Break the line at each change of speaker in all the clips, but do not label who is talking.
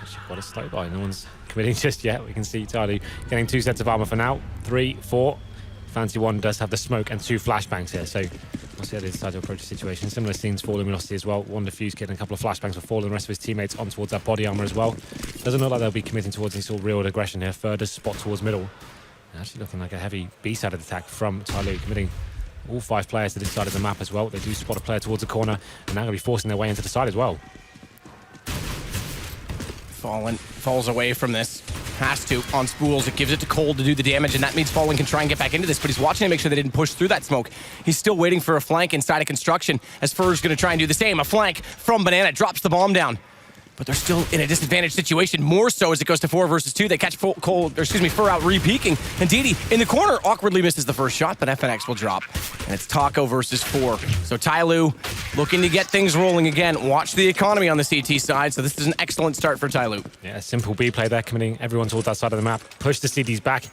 Actually quite a slow buy. No one's committing just yet. We can see TyLoo getting 2 sets of armor for now. 3, 4. Fancy one does have the smoke and 2 flashbangs here, so we'll see how they decide to approach the situation. Similar scenes for Luminosity as well. One defuse kit and a couple of flashbangs for Fall and the rest of his teammates on towards that body armor as well. Doesn't look like they'll be committing towards any sort of real aggression here. Further spot towards middle. Actually looking like a heavy B-sided attack from TyLoo, committing all 5 players to this side of the map as well. They do spot a player towards the corner, and now going to be forcing their way into the side as well.
Fallen falls away from this. Has to on spools. It gives it to Cold to do the damage, and that means Fallen can try and get back into this, but he's watching to make sure they didn't push through that smoke. He's still waiting for a flank inside of construction, as Fur's going to try and do the same. A flank from Banana drops the bomb down. But they're still in a disadvantaged situation, more so as it goes to 4 versus 2. They catch Fur out re-peeking. And Didi in the corner awkwardly misses the first shot, but FNX will drop. And it's Taco versus 4. So TyLoo looking to get things rolling again. Watch the economy on the CT side, so this is an excellent start for TyLoo.
Yeah, simple B play there, committing everyone towards that side of the map. Push the CDs back,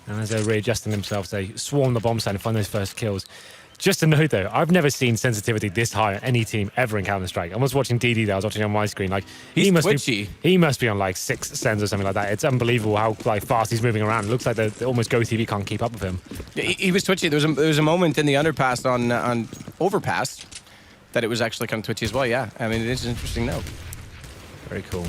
and as they're readjusting themselves, they swarm the bomb side and find those first kills. Just a note though, I've never seen sensitivity this high on any team ever in Counter-Strike. I was watching DD there, I was watching on my screen. Like he must be on like 6 sends or something like that. It's unbelievable how like fast he's moving around. It looks like the almost Go TV can't keep up with him.
Yeah, he was twitchy. There was a moment in the underpass on overpass that it was actually kind of twitchy as well. Yeah, I mean it is an interesting note.
Very cool.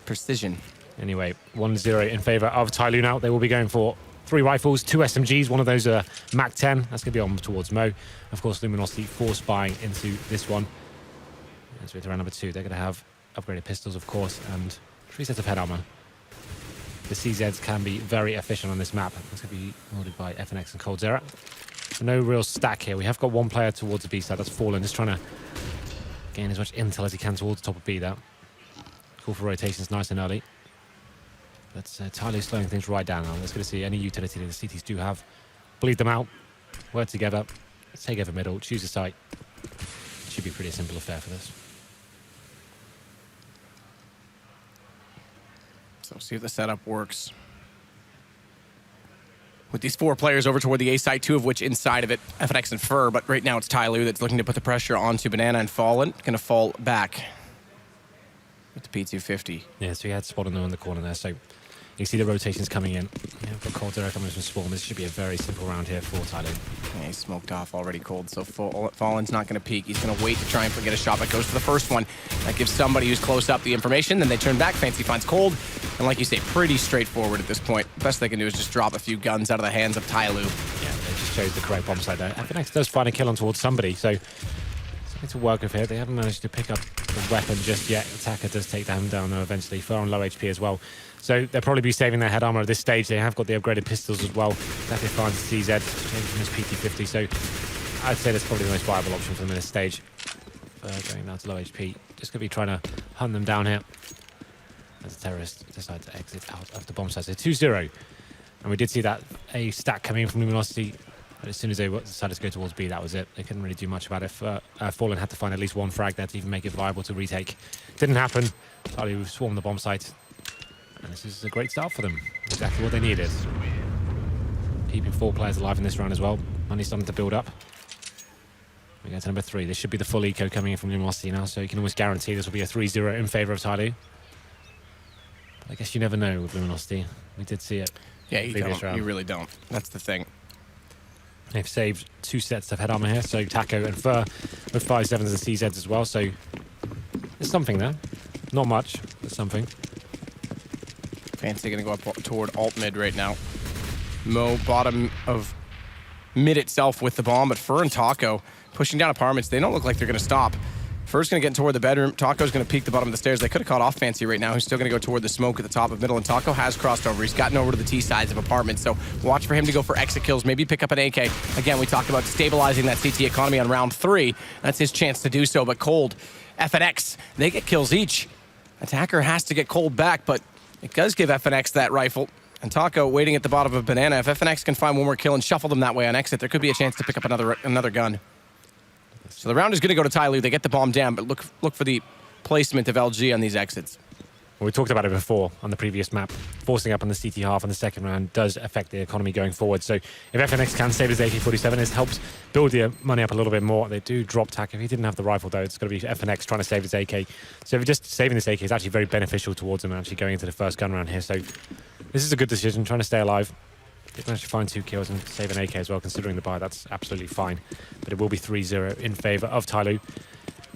Precision.
Anyway, 1-0 in favor of TyLoo now. They will be going for 3 rifles, 2 SMGs, one of those are Mac 10. That's going to be on towards Mo. Of course, Luminosity force buying into this one. As with round number 2, they're going to have upgraded pistols, of course, and 3 sets of head armor. The CZs can be very efficient on this map. It's going to be ordered by FNX and Coldzera. No real stack here. We have got 1 player towards the B side. That's Fallen, just trying to gain as much intel as he can towards the top of B there. Call for rotations nice and early. But TyLoo slowing things right down now. Let's go to see any utility that the CTs do have. Bleed them out. Work together. Let's take over middle. Choose a site. Should be a pretty simple affair for this.
So see if the setup works. With these 4 players over toward the A site, 2 of which inside of it, FNX and Fur. But right now it's TyLoo that's looking to put the pressure onto Banana and Fallen. Going to fall back with the P250.
Yeah, so he had spot in the corner there. So you see the rotations coming in. Yeah, we've got Coldzera coming from spawn. This should be a very simple round here for TyLoo.
Yeah, he's smoked off already, Cold. So Fallen's not going to peek. He's going to wait to try and get a shot, but goes for the first one. That gives somebody who's close up the information. Then they turn back. Fancy finds Cold. And like you say, pretty straightforward at this point. Best they can do is just drop a few guns out of the hands of TyLoo.
Yeah, they just chose the correct bomb side there. FNX does find a kill on towards somebody, so something to work with here. They haven't managed to pick up the weapon just yet. Attacker does take them down though eventually. Fur on low HP as well. So they'll probably be saving their head armor at this stage. They have got the upgraded pistols as well. Attacker finds CZ, changing from his PT50. So I'd say that's probably the most viable option for them in this stage. Fur going down to low HP. Just going to be trying to hunt them down here as the terrorists decide to exit out of the bomb site. So 2-0. And we did see that a stack coming in from Luminosity. But as soon as they decided to go towards B, that was it. They couldn't really do much about it. Fallen had to find at least 1 frag there to even make it viable to retake. Didn't happen. TyLoo swarmed the bomb site. And this is a great start for them. Exactly what they needed. Keeping 4 players alive in this round as well. Money's starting to build up. We go to number 3. This should be the full eco coming in from Luminosity now, so you can almost guarantee this will be a 3-0 in favor of TyLoo. But I guess you never know with Luminosity. We did see it.
Yeah, you don't. You really don't. That's the thing.
They've saved 2 sets of head armor here, so Taco and Fur with 5.7s and CZs as well, so there's something there. Not much, but something.
Fancy going to go up toward alt mid right now. Mo bottom of mid itself with the bomb, but Fur and Taco pushing down apartments. They don't look like they're going to stop. Fur's going to get toward the bedroom. Taco's going to peek the bottom of the stairs. They could have caught off Fancy right now. He's still going to go toward the smoke at the top of middle, and Taco has crossed over. He's gotten over to the T sides of apartments, so watch for him to go for exit kills, maybe pick up an AK. Again, we talked about stabilizing that CT economy on round 3. That's his chance to do so, but Cold, FNX, they get kills each. Attacker has to get Cold back, but it does give FNX that rifle. And Taco waiting at the bottom of Banana. If FNX can find 1 more kill and shuffle them that way on exit, there could be a chance to pick up another gun. So the round is going to go to TyLoo. They get the bomb down, but look for the placement of LG on these exits.
Well, we talked about it before on the previous map. Forcing up on the CT half on the second round does affect the economy going forward. So if FNX can save his AK-47, it helps build the money up a little bit more. They do drop tack. If he didn't have the rifle, though, it's going to be FNX trying to save his AK. So if just saving this AK is actually very beneficial towards him actually going into the first gun round here. So this is a good decision, trying to stay alive. They managed to find 2 kills and save an AK as well, considering the buy. That's absolutely fine. But it will be 3-0 in favor of TyLoo.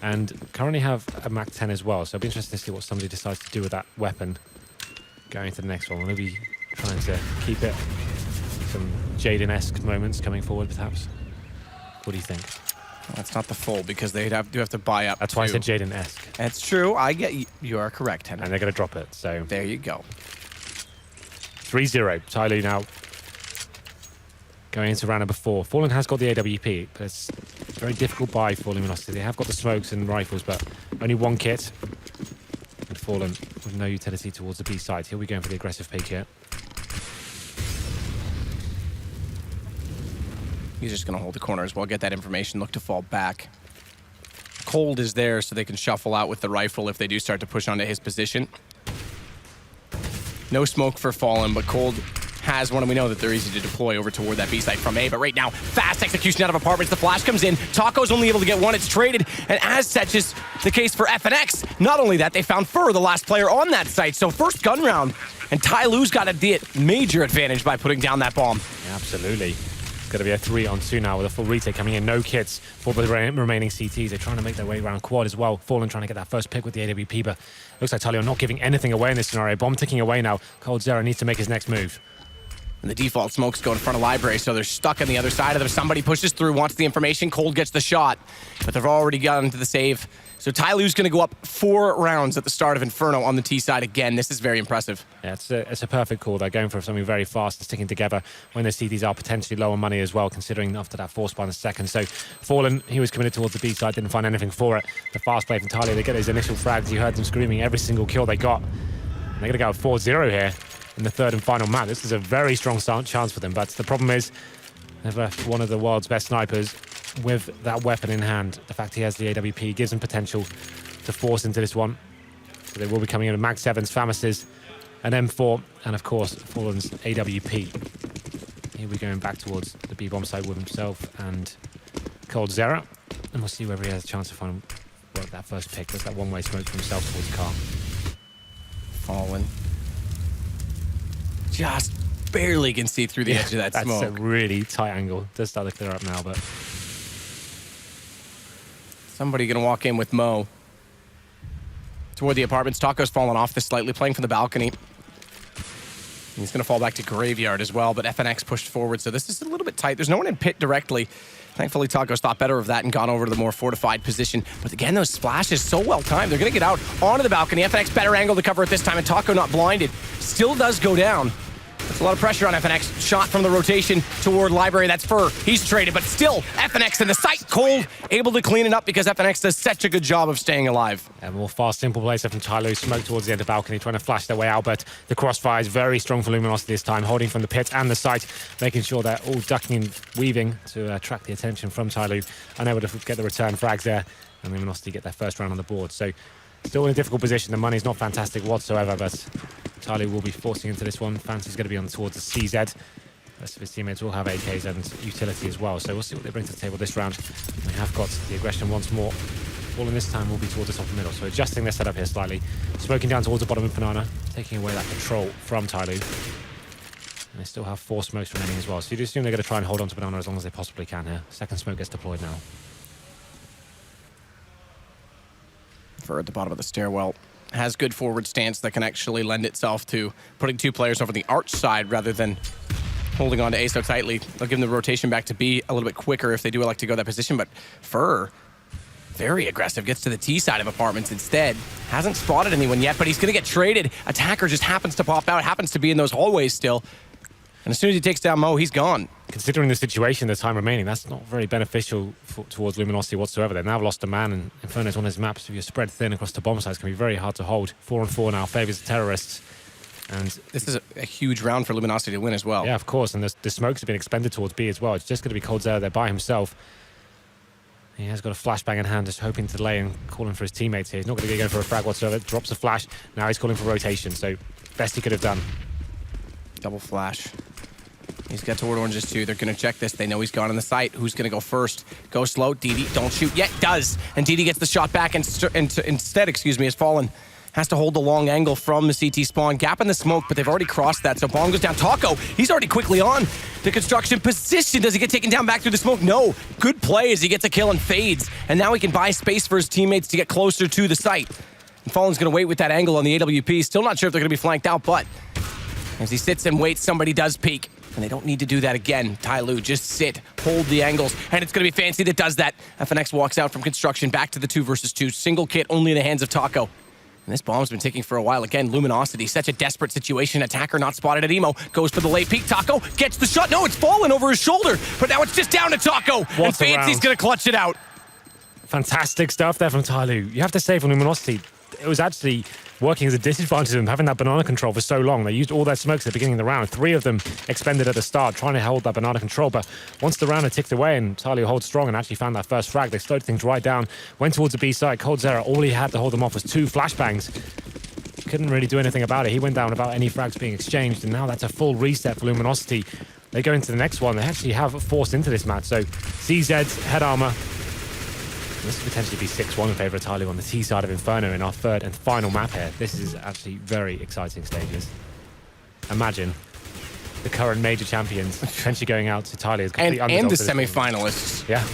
And currently have a Mac 10 as well. So it'll be interesting to see what somebody decides to do with that weapon going into the next one. We'll be trying to keep it. Some Jaden-esque moments coming forward, perhaps. What do you think?
That's not the full, because they do have to buy up.
That's why I said Jaden-esque.
That's true. I get you are correct, Henry.
And they're going to drop it. So
there you go.
3-0. TyLoo now going into round number 4. Fallen has got the AWP, but it's a very difficult buy for Luminosity. They have got the smokes and rifles, but only 1 kit. And Fallen with no utility towards the B side. He'll be going for the aggressive pick here.
He's just going to hold the corner as well, get that information, look to fall back. Cold is there, so they can shuffle out with the rifle if they do start to push onto his position. No smoke for Fallen, but Cold has one, and we know that they're easy to deploy over toward that B site from A. But right now, fast execution out of apartments. The flash comes in. Taco's only able to get 1. It's traded, and as such is the case for FNX. Not only that, they found Fur, the last player on that site. So first gun round, and TyLoo's got a major advantage by putting down that bomb.
Yeah, absolutely. It's going to be a 3-on-2 now with a full retake coming in. No kits for the remaining CTs. They're trying to make their way around quad as well. Fallen trying to get that first pick with the AWP, but looks like TyLoo are not giving anything away in this scenario. Bomb ticking away now. Cold Zero needs to make his next move.
And the default smokes go in front of library, so they're stuck on the other side of them. Somebody pushes through, wants the information. Cold gets the shot, but they've already gotten to the save. So TyLoo's going to go up 4 rounds at the start of Inferno on the T side again. This is very impressive.
Yeah, it's a perfect call. They're going for something very fast and sticking together when the CTs are potentially low on money as well, considering after that force by in the second. So Fallen, he was committed towards the B side, didn't find anything for it. The fast play from TyLoo, they get those initial frags. You heard them screaming every single kill they got. And they're going to go 4-0 here in the third and final map. This is a very strong chance for them, but the problem is they've left one of the world's best snipers with that weapon in hand. The fact he has the AWP gives him potential to force into this one. So they will be coming in with Mag 7s, Famises, an M4, and of course Fallen's AWP. He'll be going back towards the B-bomb site with himself and Cold Zera, and we'll see whether he has a chance to find that first pick. There's that one-way smoke for himself towards the car.
Fallen just barely can see through the edge of that smoke.
That's a really tight angle. Does start to clear up now, but
somebody going to walk in with Mo toward the apartments. Taco's fallen off this slightly, playing from the balcony. He's going to fall back to Graveyard as well, but FNX pushed forward, so this is a little bit tight. There's no one in pit directly. Thankfully, Taco's thought better of that and gone over to the more fortified position. But again, those splashes so well timed. They're going to get out onto the balcony. FNX better angle to cover it this time, and Taco not blinded. Still does go down. That's a lot of pressure on FNX. Shot from the rotation toward Library. That's Fur. He's traded, but still FNX in the sight. Cold, able to clean it up because FNX does such a good job of staying alive.
A more fast, simple placer from TyLoo. Smoke towards the end of the balcony, trying to flash their way out, but the crossfire is very strong for Luminosity this time, holding from the pit and the site, making sure they're all ducking and weaving to attract the attention from TyLoo. Unable to get the return frags there, and Luminosity get their first round on the board. So still in a difficult position. The money's not fantastic whatsoever, but TyLoo will be forcing into this one. Fancy's going to be on towards the CZ. The rest of his teammates will have AKs and utility as well. So we'll see what they bring to the table this round. They have got the aggression once more. All in this time will be towards the top and middle. So adjusting their setup here slightly. Smoking down towards the bottom of Banana, taking away that control from TyLoo. And they still have 4 smokes remaining as well. So you'd assume they're going to try and hold on to Banana as long as they possibly can here. Second smoke gets deployed now.
Fur at the bottom of the stairwell has good forward stance that can actually lend itself to putting 2 players over the arch side rather than holding on to A so tightly. They'll give them the rotation back to B a little bit quicker if they do like to go that position, but Fur, very aggressive, gets to the T side of apartments instead. Hasn't spotted anyone yet, but he's going to get traded. Attacker just happens to pop out, happens to be in those hallways still. And as soon as he takes down Mo, he's gone.
Considering the situation, the time remaining, that's not very beneficial towards Luminosity whatsoever. They've now lost a man, and Inferno's on his maps. If you're spread thin across the bomb sites, it can be very hard to hold. 4-on-4 now favors the terrorists. And
this is a huge round for Luminosity to win as well.
Yeah, of course. And the smokes have been expended towards B as well. It's just going to be Cold Zero there by himself. He has got a flashbang in hand, just hoping to delay and calling for his teammates here. He's not going to get going for a frag whatsoever. Drops a flash. Now he's calling for rotation, so best he could have done.
Double flash. He's got toward oranges too. They're going to check this. They know he's gone on the site. Who's going to go first? Go slow. DD, don't shoot yet. Does. And DD gets the shot back and instead, has fallen. Has to hold the long angle from the CT spawn. Gap in the smoke, but they've already crossed that. So bomb goes down. TyLoo, he's already quickly on the construction position. Does he get taken down back through the smoke? No. Good play as he gets a kill and fades. And now he can buy space for his teammates to get closer to the site. And Fallen's going to wait with that angle on the AWP. Still not sure if they're going to be flanked out, but as he sits and waits, somebody does peek. And they don't need to do that again. TyLoo, just sit, hold the angles, and it's going to be Fancy that does that. FNX walks out from construction, back to the 2 versus 2. Single kit, only in the hands of TyLoo. And this bomb's been ticking for a while. Again, Luminosity, such a desperate situation. Attacker not spotted at Emo. Goes for the late peek. TyLoo gets the shot. No, it's fallen over his shoulder. But now it's just down to TyLoo. And Fancy's going to clutch it out.
Fantastic stuff there from TyLoo. You have to say from Luminosity, it was actually working as a disadvantage to them, having that banana control for so long. They used all their smokes at the beginning of the round. 3 of them expended at the start, trying to hold that banana control. But once the round had ticked away and TyLoo holds strong and actually found that first frag, they slowed things right down, went towards the B side. coldzera, all he had to hold them off was 2 flashbangs. Couldn't really do anything about it. He went down without any frags being exchanged, and now that's a full reset for Luminosity. They go into the next one. They actually have forced into this match. So CZ's head armor. This could potentially be 6-1 in favor of TyLoo on the T side of Inferno in our 3rd and final map here. This is actually very exciting stages. Imagine the current major champions potentially going out to TyLoo as complete underdogs.
And the semi-finalists.
Yeah.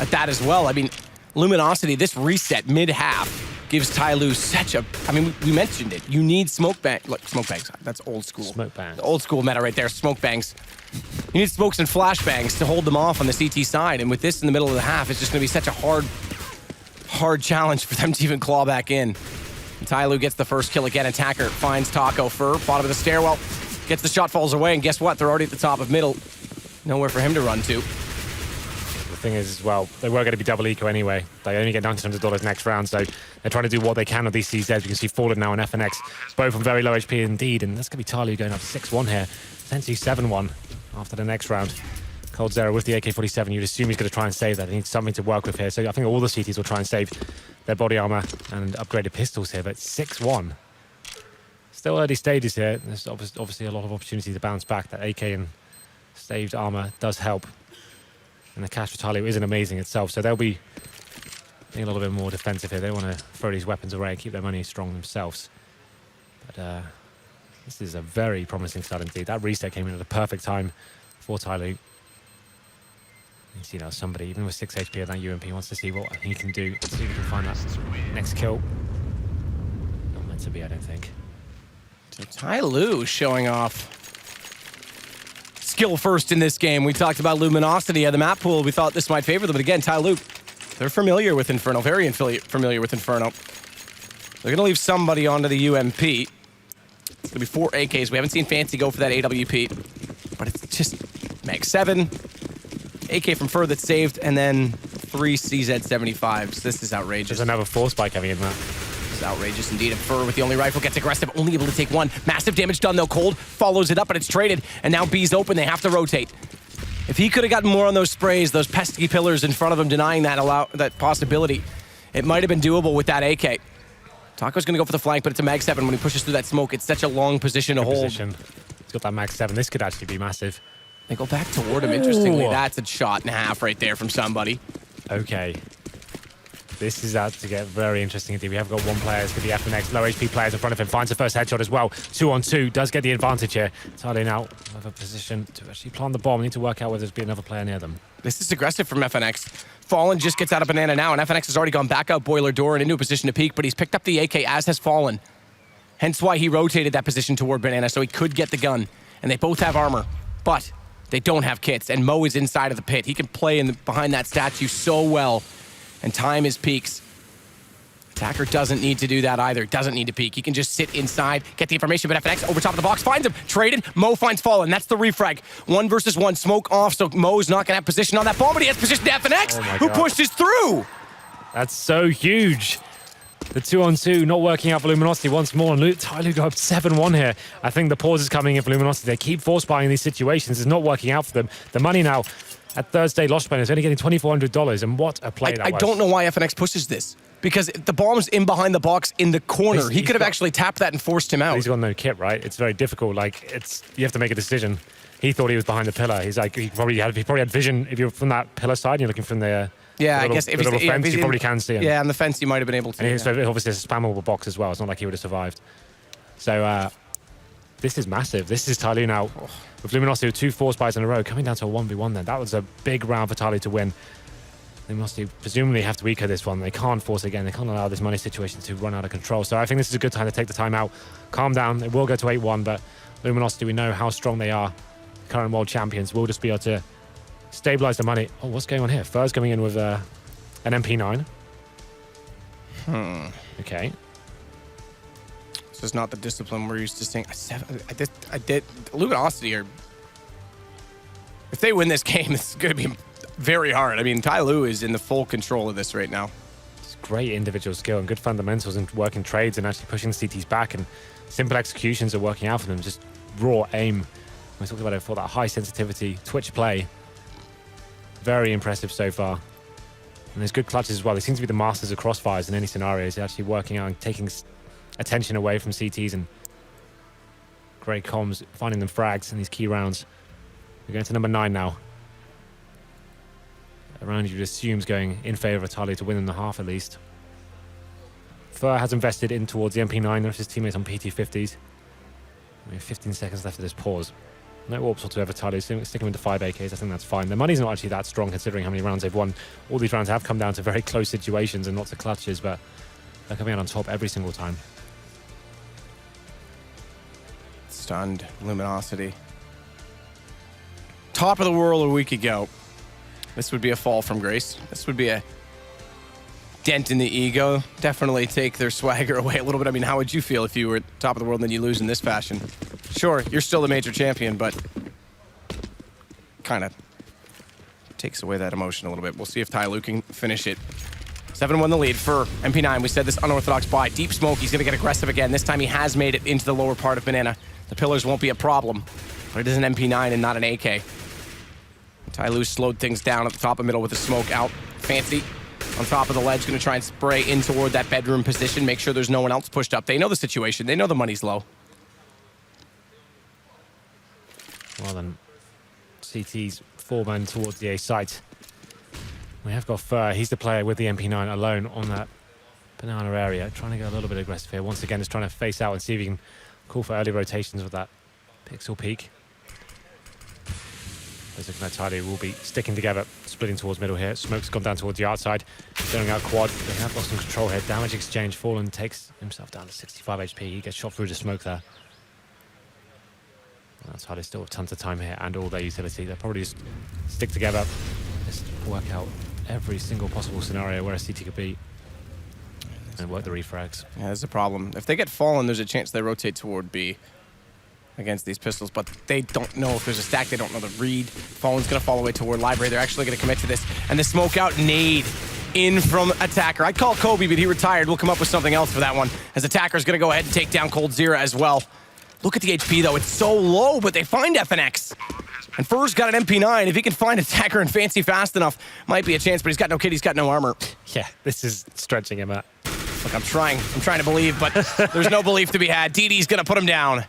At that as well. I mean, Luminosity, this reset mid-half gives TyLoo such a... I mean, we mentioned it. You need smoke bangs. That's old school.
Smoke bangs.
The old school meta right there, smoke bangs. You need smokes and flashbangs to hold them off on the CT side. And with this in the middle of the half, it's just going to be such a hard challenge for them to even claw back in. And TyLoo gets the first kill again. Attacker finds Taco Fur, bottom of the stairwell. Gets the shot, falls away, and guess what? They're already at the top of middle. Nowhere for him to run to.
The thing is, as well, they were going to be double eco anyway. They only get $1,900 next round, so they're trying to do what they can with these CZs. You can see Fallen now on FNX, both on very low HP indeed, and that's going to be TyLoo going up 6-1 here, potentially 7-1 after the next round. coldzera with the AK-47, you'd assume he's going to try and save that. He needs something to work with here, so I think all the CTs will try and save their body armor and upgraded pistols here, but 6-1. Still early stages here. There's obviously a lot of opportunity to bounce back. That AK and saved armor does help. And the cash for TyLoo isn't amazing itself, so they'll be being a little bit more defensive here. They want to throw these weapons away and keep their money strong themselves. But this is a very promising start indeed. That reset came in at the perfect time for TyLoo. You see now somebody, even with 6 HP and that UMP, wants to see what he can do. See if he can find that next kill. Not meant to be, I don't think.
So TyLoo showing off skill first in this game. We talked about Luminosity at the map pool. We thought this might favor them, but again, TyLoo, they're familiar with Inferno, very familiar with Inferno. They're gonna leave somebody onto the UMP. It's gonna be 4 AKs. We haven't seen Fancy go for that AWP, but it's just Mag 7, AK from Fur that's saved, and then 3 CZ75s. This is outrageous.
There's another 4 spike coming in there.
Outrageous indeed. And Fur with the only rifle gets aggressive, only able to take 1. Massive damage done though. Cold follows it up, but it's traded. And now B's open. They have to rotate. If he could have gotten more on those sprays, those pesky pillars in front of him denying that possibility, it might have been doable with that AK. Taco's going to go for the flank, but it's a Mag 7 when he pushes through that smoke. It's such a long position to hold.
He's got that Mag 7. This could actually be massive.
They go back toward him. Interestingly, that's a shot and a half right there from somebody.
Okay. This is out to get very interesting indeed. We have got 1 player for the FNX, low HP players in front of him, finds the first headshot as well. 2-on-2, does get the advantage here. TyLoo now with a position to actually plant the bomb. Need to work out whether there's be another player near them.
This is aggressive from FNX. Fallen just gets out of banana now, and FNX has already gone back out boiler door and into a position to peek, but he's picked up the AK, as has Fallen. Hence why he rotated that position toward banana, so he could get the gun. And they both have armor, but they don't have kits, and Mo is inside of the pit. He can play behind that statue so well. And time is peaks. Attacker doesn't need to do that either. Doesn't need to peek. He can just sit inside, get the information, but FNX over top of the box finds him. Traded. Mo finds Fallen. That's the refrag. 1 versus 1. Smoke off, so Mo's not going to have position on that bomb, but he has position to FNX, who pushes through.
That's so huge. The 2-on-2 not working out for Luminosity once more, and TyLoo go up 7-1 here. I think the pause is coming in for Luminosity. They keep force buying these situations. It's not working out for them. The money now at Thursday Lost Plane is only getting $2,400, and what a play that was.
I don't know why FNX pushes this. Because the bomb's in behind the box in the corner. He could have actually tapped that and forced him out.
He's got no kit, right? It's very difficult. Like, you have to make a decision. He thought he was behind the pillar. He's like, he probably had vision. If you're from that pillar side and you're looking from the
yeah,
little,
I guess if
the little fence, you probably can see him.
Yeah, on the fence you might have been able to.
And obviously it's a spammable box as well. It's not like he would have survived. So this is massive. This is TyLoo now with Luminosity with 2 force buys in a row, coming down to a 1v1 then. That was a big round for TyLoo to win. Luminosity presumably have to eco this one. They can't force again. They can't allow this money situation to run out of control. So I think this is a good time to take the time out, calm down. It will go to 8-1, but Luminosity, we know how strong they are. Current world champions will just be able to stabilize the money. Oh, what's going on here? Fur's coming in with an MP9. Okay.
This is not the discipline we're used to seeing. I did. Luminosity are. If they win this game, it's going to be very hard. I mean, TyLoo is in the full control of this right now.
It's great individual skill and good fundamentals and working trades and actually pushing the CTs back, and simple executions are working out for them. Just raw aim. We talked about it before, that high sensitivity Twitch play. Very impressive so far. And there's good clutches as well. They seem to be the masters of crossfires in any scenarios. They're actually working out and taking attention away from CTs, and great comms, finding them frags in these key rounds. We're going to number 9 now. A round you'd assume is going in favor of TyLoo to win in the half at least. Fur has invested in towards the MP9. There's his teammates on PT50s. We have 15 seconds left of this pause. No warps whatsoever. TyLoo sticking with the 5 AKs. I think that's fine. Their money's not actually that strong considering how many rounds they've won. All these rounds have come down to very close situations and lots of clutches, but they're coming out on top every single time.
Stunned Luminosity. Top of the world a week ago. This would be a fall from grace. This would be a dent in the ego. Definitely take their swagger away a little bit. I mean, how would you feel if you were at top of the world and then you lose in this fashion? Sure, you're still the major champion, but kind of takes away that emotion a little bit. We'll see if TyLoo can finish it. 7-1 the lead for MP9. We said this unorthodox buy. Deep smoke. He's going to get aggressive again. This time he has made it into the lower part of Banana. The pillars won't be a problem, but it is an MP9 and not an AK. TyLoo slowed things down at the top of middle with the smoke out. Fancy on top of the ledge, going to try and spray in toward that bedroom position, make sure there's no one else pushed up. They know the situation. They know the money's low.
Well then, CT's 4-man towards the A site. We have got Fur. He's the player with the MP9 alone on that banana area, trying to get a little bit aggressive here. Once again, just trying to face out and see if he can call for early rotations with that pixel peak. Looking at TyLoo will be sticking together, splitting towards middle here. Smoke's gone down towards the outside, going out quad. They have lost some control here. Damage exchange. Fallen takes himself down to 65 HP. He gets shot through the smoke there. TyLoo still have tons of time here and all their utility. They'll probably just stick together, just work out every single possible scenario where a CT could be and work the refrags.
Yeah, there's a problem. If they get fallen, there's a chance they rotate toward B against these pistols, but they don't know if there's a stack. They don't know the read. Fallen's going to fall away toward library. They're actually going to commit to this. And the smoke out nade in from Attacker. I'd call Kobe, but he retired. We'll come up with something else for that one, as Attacker's going to go ahead and take down Cold Zero as well. Look at the HP, though. It's so low, but they find FNX. And Fur's got an MP9. If he can find Attacker and Fancy fast enough, might be a chance, but he's got no kit. He's got no armor.
Yeah, this is stretching him out.
Look, I'm trying to believe, but there's no belief to be had. DD's going to put him down.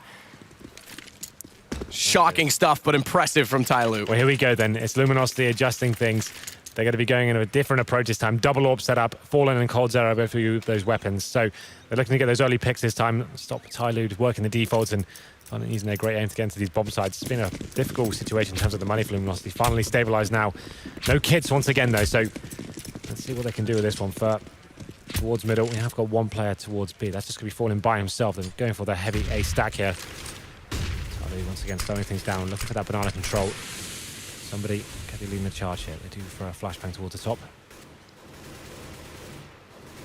Shocking stuff, but impressive from TyLoo.
Well, here we go then. It's Luminosity adjusting things. They're going to be going in a different approach this time. Double AWP setup. Fallen and Cold Zero both with those weapons. So they're looking to get those early picks this time. Stop TyLoo working the defaults and using their great aim to get into these bomb sites. It's been a difficult situation in terms of the money for Luminosity. Finally stabilized now. No kits once again, though. So let's see what they can do with this one. For towards middle, we have got one player towards B. That's just going to be Fallen by himself and going for the heavy A stack here. Once again, slowing things down, looking for that banana control. Somebody can be leading the charge here. They do for a flashbang towards the top.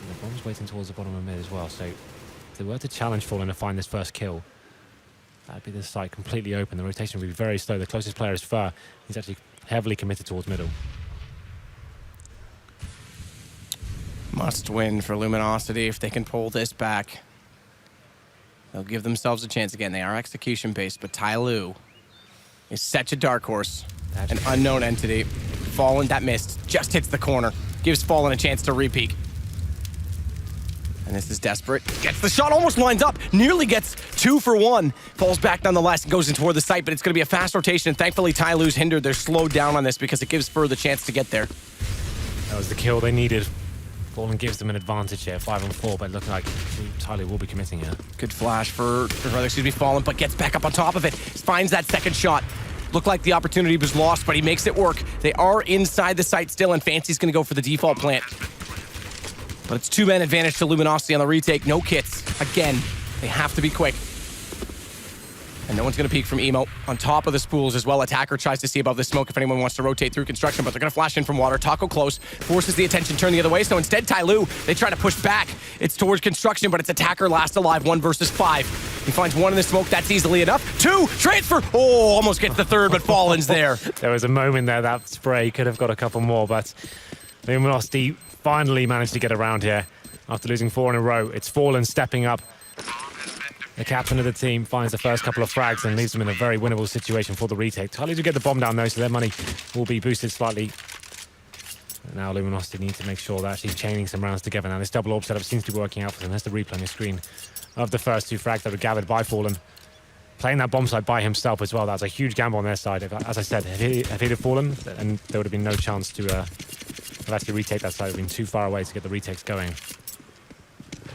And the bomb's waiting towards the bottom of mid as well. So if they were to challenge Fallen to find this first kill, that'd be the site completely open. The rotation would be very slow. The closest player is Fur. He's actually heavily committed towards middle.
Must win for Luminosity if they can pull this back. They'll give themselves a chance again. They are execution-based, but TyLoo is such a dark horse, an unknown entity. Fallen. That missed. Just hits the corner. Gives Fallen a chance to re-peek. And this is desperate. Gets the shot, almost lines up. Nearly gets 2 for 1. Falls back nonetheless and goes in toward the site, but it's going to be a fast rotation. And thankfully, TyLoo's hindered. They're slowed down on this because it gives Fur the chance to get there.
That was the kill they needed. Fallen gives them an advantage here, 5-on-4, but looking like TyLoo will be committing here.
Good flash for Fallen, but gets back up on top of it. Finds that second shot. Looked like the opportunity was lost, but he makes it work. They are inside the site still, and Fancy's going to go for the default plant. But it's 2-man advantage to Luminosity on the retake. No kits. Again, they have to be quick. And no one's going to peek from Emo. On top of the spools as well. Attacker tries to see above the smoke if anyone wants to rotate through construction, but they're going to flash in from water. Taco close, forces the attention turn the other way. So instead, TyLoo, they try to push back. It's towards construction, but it's Attacker last alive, 1 versus 5. He finds 1 in the smoke. That's easily enough. 2, transfer. Oh, almost gets the 3rd, but Fallen's there.
There was a moment there that spray could have got a couple more, but Luminosity finally managed to get around here after losing 4 in a row. It's Fallen stepping up. The captain of the team finds the first couple of frags and leaves them in a very winnable situation for the retake. TyLoo do get the bomb down though, so their money will be boosted slightly. Now Luminosity need to make sure they're actually chaining some rounds together. Now this double orb setup seems to be working out for them. There's the replay on the screen of the first 2 frags that were gathered by Fallen. Playing that bomb site by himself as well, that's a huge gamble on their side. As I said, if he'd have fallen, and there would have been no chance to actually retake that side. It would have been too far away to get the retakes going.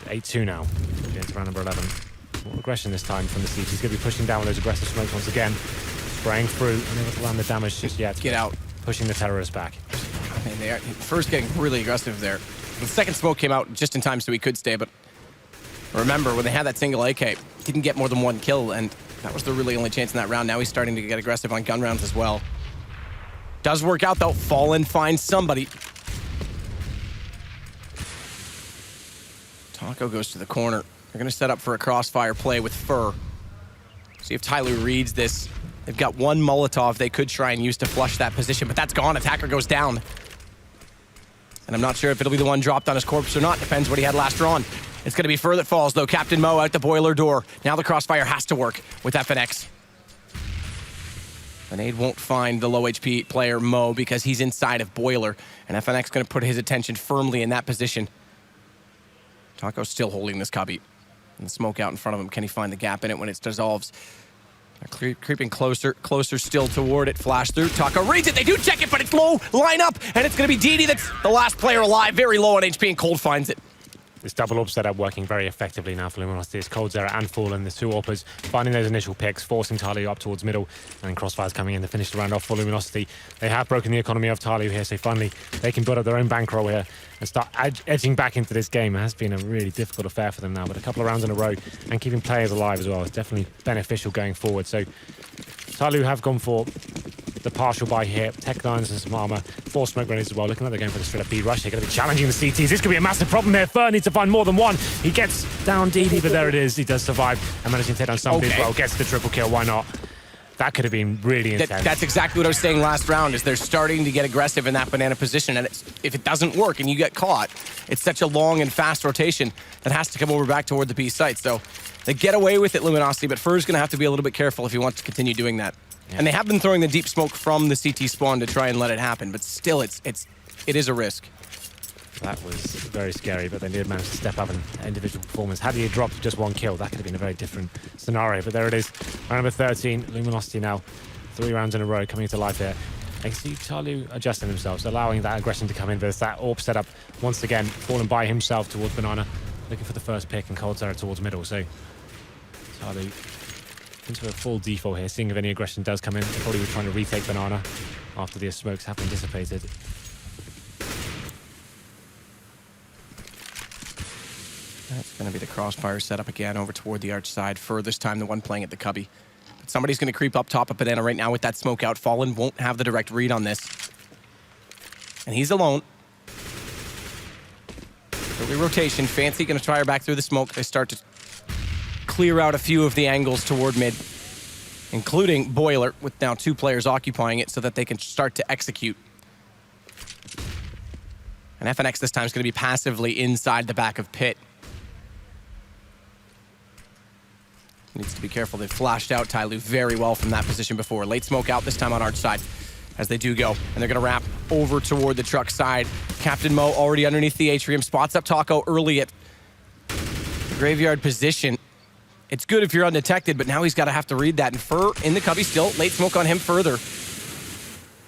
8-2 now, into round number 11. More aggression this time from the CT. He's going to be pushing down with those aggressive smokes once again. Spraying through, unable to land the damage just yet.
Get out.
Pushing the terrorists back.
And they are first getting really aggressive there. The second smoke came out just in time so he could stay, but remember, when they had that single AK, didn't get more than 1 kill, and that was the really only chance in that round. Now he's starting to get aggressive on gun rounds as well. Does work out, though. Fallen finds somebody. Taco goes to the corner. They're going to set up for a crossfire play with Fur. See if TyLoo reads this. They've got 1 Molotov they could try and use to flush that position, but that's gone. Attacker goes down. And I'm not sure if it'll be the one dropped on his corpse or not. Depends what he had last drawn. It's going to be Fur that falls, though. Captain Mo out the boiler door. Now the crossfire has to work with FNX. The nade won't find the low HP player, Mo, because he's inside of boiler. And FNX going to put his attention firmly in that position. Taco's still holding this cubby. And the smoke out in front of him. Can he find the gap in it when it dissolves? They're creeping closer still toward it. Flash through. Taco reads it. They do check it, but it's low. Line up, and it's going to be DD that's the last player alive. Very low on HP, and Cold finds it.
This double orb setup working very effectively now for Luminosity. It's Cold Zera and Fallen, the 2 AWPers, finding those initial picks, forcing TyLoo up towards middle, and then Crossfire's coming in to finish the round off for Luminosity. They have broken the economy of TyLoo here, so finally they can build up their own bankroll here and start edging back into this game. It has been a really difficult affair for them now, but a couple of rounds in a row and keeping players alive as well is definitely beneficial going forward. So TyLoo have gone for the partial buy here. Tech 9s and some armor. 4 smoke grenades as well. Looking like they're going for the straight up B rush. They're going to be challenging the CTs. This could be a massive problem here. Fur needs to find more than 1. He gets down DD, but there it is. He does survive and manages to take down somebody as well. Gets the triple kill. Why not? That could have been really intense.
That's exactly what I was saying last round, is they're starting to get aggressive in that banana position, and if it doesn't work and you get caught, it's such a long and fast rotation that has to come over back toward the B site. So they get away with it, Luminosity, but Fur's going to have to be a little bit careful if he wants to continue doing that. Yeah. And they have been throwing the deep smoke from the CT spawn to try and let it happen, but still, it is a risk.
That was very scary, but they did manage to step up in individual performance. Had he dropped just 1 kill, that could have been a very different scenario. But there it is, round number 13. Luminosity now 3 rounds in a row coming to life here. I can see TyLoo adjusting themselves, allowing that aggression to come in. There's that AWP setup once again, falling by himself towards Banana, looking for the first pick, and Cold Zera towards middle. So TyLoo into a full default here, seeing if any aggression does come in. They probably were trying to retake Banana after the smokes have been dissipated.
That's going to be the crossfire setup again over toward the arch side. For this time, the one playing at the cubby. But somebody's going to creep up top of Banana right now with that smoke out. Fallen won't have the direct read on this. And he's alone. Early rotation. Fancy going to try her back through the smoke. They start to clear out a few of the angles toward mid, including Boiler, with now 2 players occupying it so that they can start to execute. And FNX this time is going to be passively inside the back of pit. Needs to be careful. They've flashed out TyLoo very well from that position before. Late smoke out this time on arch side. as they do go. And they're going to wrap over toward the truck side. Captain Mo already underneath the atrium. Spots up TyLoo early at the graveyard position. It's good if you're undetected, but now he's got to have to read that. And Fur in the cubby still. Late smoke on him further.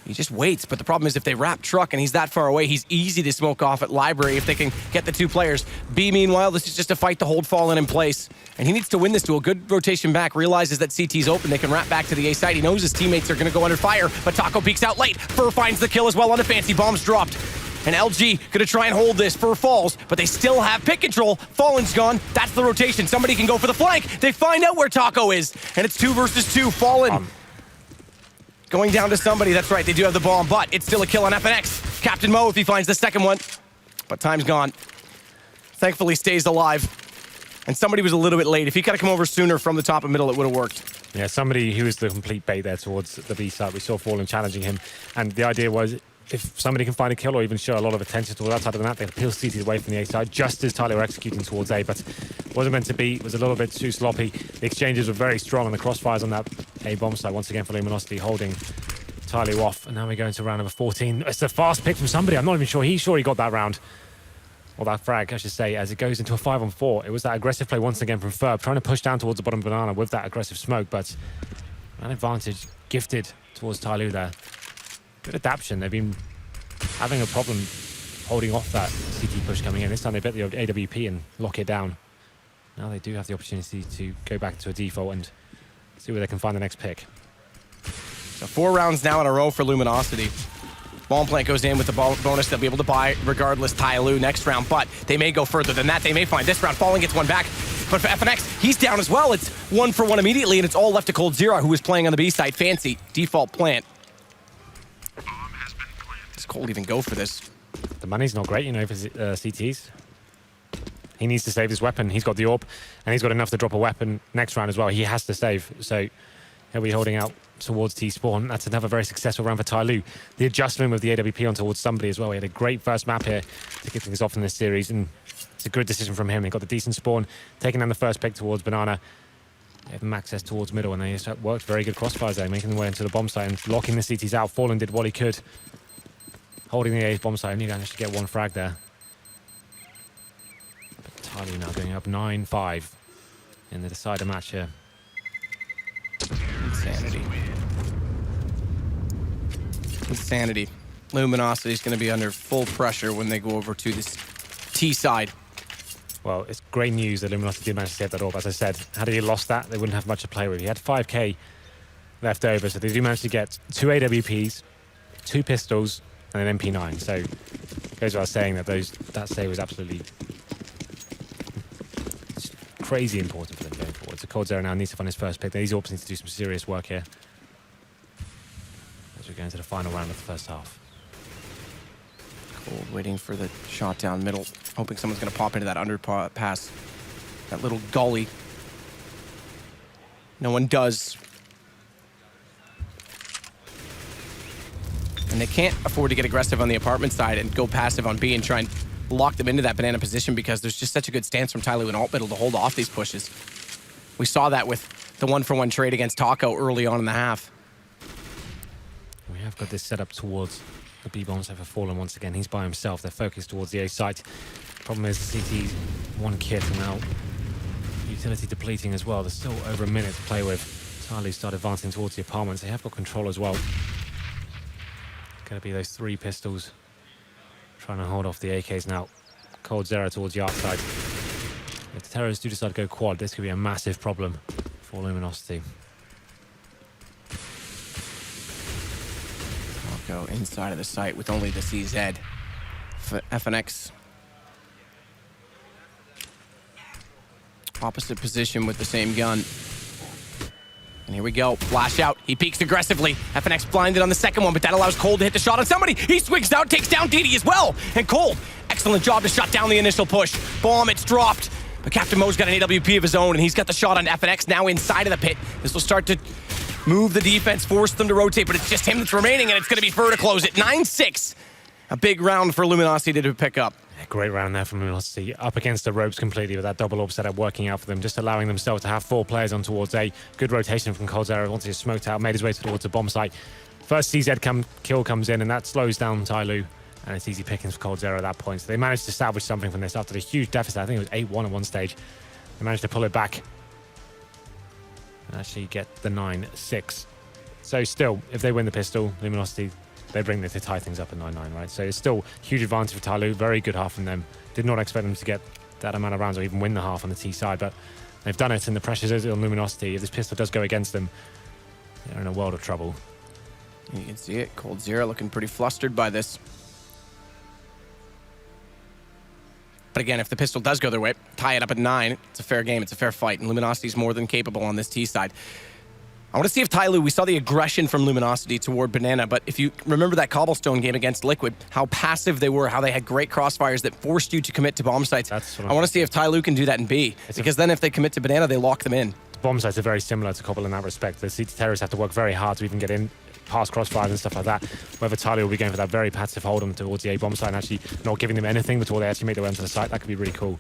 He just waits, but the problem is if they wrap truck and he's that far away, he's easy to smoke off at library if they can get the two players. B, meanwhile, this is just a fight to hold Fallen in place. And he needs to win this duel. Good rotation back, realizes that CT's open. They can wrap back to the A side. He knows his teammates are going to go under fire, but Taco peeks out late. Fur finds the kill as well on the fancy. Bombs dropped. And LG going to try and hold this. Fur falls, but they still have pick control. Fallen's gone. That's the rotation. Somebody can go for the flank. They find out where Taco is, and it's 2 versus 2. Fallen going down to somebody. That's right, they do have the bomb, but it's still a kill on FNX. Captain Mo, if he finds the second one, but time's gone. Thankfully stays alive. And somebody was a little bit late. If he could have come over sooner from the top and middle, it would have worked.
Yeah, somebody who was the complete bait there towards the B side. We saw Fallen challenging him. And the idea was, if somebody can find a kill or even show a lot of attention towards that side of the map, they peel CT away from the A side, just as TyLoo were executing towards A, but wasn't meant to be. It was a little bit too sloppy. The exchanges were very strong, and the crossfires on that A bomb side, once again for Luminosity, holding TyLoo off. And now we go into round number 14. It's a fast pick from somebody. I'm not even sure. He's sure he got that round. Or that frag, I should say, as it goes into a 5-on-4. It was that aggressive play once again from Ferb, trying to push down towards the bottom of Banana with that aggressive smoke, but an advantage gifted towards TyLoo there. Good adaptation. They've been having a problem holding off that CT push coming in. This time they bet the AWP and lock it down. Now they do have the opportunity to go back to a default and see where they can find the next pick.
So 4 rounds now in a row for Luminosity. Bomb plant goes in with the bonus they'll be able to buy regardless TyLoo next round, but they may go further than that. They may find this round. Fallen gets one back, but for FNX, he's down as well. It's 1 for 1 immediately, and it's all left to coldzera, who is playing on the B side. Fancy, default plant. Does Cold even go for this?
The money's not great, you know, for CTs. He needs to save his weapon. He's got the AWP, and he's got enough to drop a weapon next round as well. He has to save, so he'll be holding out towards T-spawn. That's another very successful round for TyLoo. The adjustment with the AWP on towards somebody as well. He had a great first map here to kick things off in this series, and it's a good decision from him. He got the decent spawn, taking down the first pick towards Banana. They have them access towards middle, and they just worked very good crossfires there, making their way into the bomb site and locking the CTs out. Fallen did what he could, holding the A bomb site, and you guys actually get one frag there. But TyLoo now going up 9-5 in the decider match here.
Insanity. Insanity. Luminosity is going to be under full pressure when they go over to this T side.
Well, it's great news that Luminosity did manage to get that off. As I said, had he lost that, they wouldn't have much to play with. He had 5k left over, so they do manage to get 2 AWPs, 2 pistols, and an MP9. So it goes without saying that that save was absolutely crazy important for them going forward. So coldzera now needs to find his first pick. These AWPs need to do some serious work here as we go into the final round of the first half.
Cold waiting for the shot down middle, hoping someone's going to pop into that underpass, that little gully. No one does. And they can't afford to get aggressive on the apartment side and go passive on B and try and lock them into that banana position because there's just such a good stance from TyLoo and alt middle to hold off these pushes. We saw that with the 1-for-1 trade against Taco early on in the half.
We have got this set up towards the B-bombs have fallen once again. He's by himself. They're focused towards the A site. Problem is the CT's one kit and now utility depleting as well. There's still over a minute to play with. TyLoo start advancing towards the apartments. They have got control as well. Going to be those 3 pistols trying to hold off the AKs now. coldzera towards the arc side. If the terrorists do decide to go quad, this could be a massive problem for Luminosity.
Go inside of the site with only the CZ. FNX. Opposite position with the same gun. And here we go. Flash out. He peeks aggressively. FNX blinded on the second one, but that allows Cold to hit the shot on somebody. He swigs out, takes down DD as well. And Cold, excellent job to shut down the initial push. Bomb, it's dropped. But Captain Mo's got an AWP of his own, and he's got the shot on FNX now inside of the pit. This will start to move the defense, force them to rotate, but it's just him that's remaining, and it's going to be Fur to close it. 9-6. A big round for Luminosity to pick up.
Great round there from Luminosity. Up against the ropes completely with that double AWP setup working out for them, just allowing themselves to have 4 players on towards A. Good rotation from coldzera once he's smoked out, made his way towards the bomb site. First CZ kill comes in, and that slows down TyLoo, and it's easy pickings for coldzera at that point. So they managed to salvage something from this after the huge deficit. I think it was 8-1 at one stage. They managed to pull it back and actually get the 9-6. So still, if they win the pistol, Luminosity, they bring this to tie things up at 9-9, right? So it's still huge advantage for TyLoo. Very good half from them. Did not expect them to get that amount of rounds or even win the half on the T side, but they've done it, and the pressure is on Luminosity. If this pistol does go against them, they're in a world of trouble.
You can see it. coldzera looking pretty flustered by this. But again, if the pistol does go their way, tie it up at 9, it's a fair game, it's a fair fight, and Luminosity's more than capable on this T side. I want to see if TyLoo, we saw the aggression from Luminosity toward Banana, but if you remember that Cobblestone game against Liquid, how passive they were, how they had great crossfires that forced you to commit to bomb sites. I want to see if TyLoo can do that in B, because then if they commit to Banana, they lock them in.
Bomb sites are very similar to Cobble in that respect. The CT terrorists have to work very hard to even get in past crossfires and stuff like that. Whether TyLoo will be going for that very passive hold on towards the A bomb site and actually not giving them anything before they actually make their way onto the site, that could be really cool.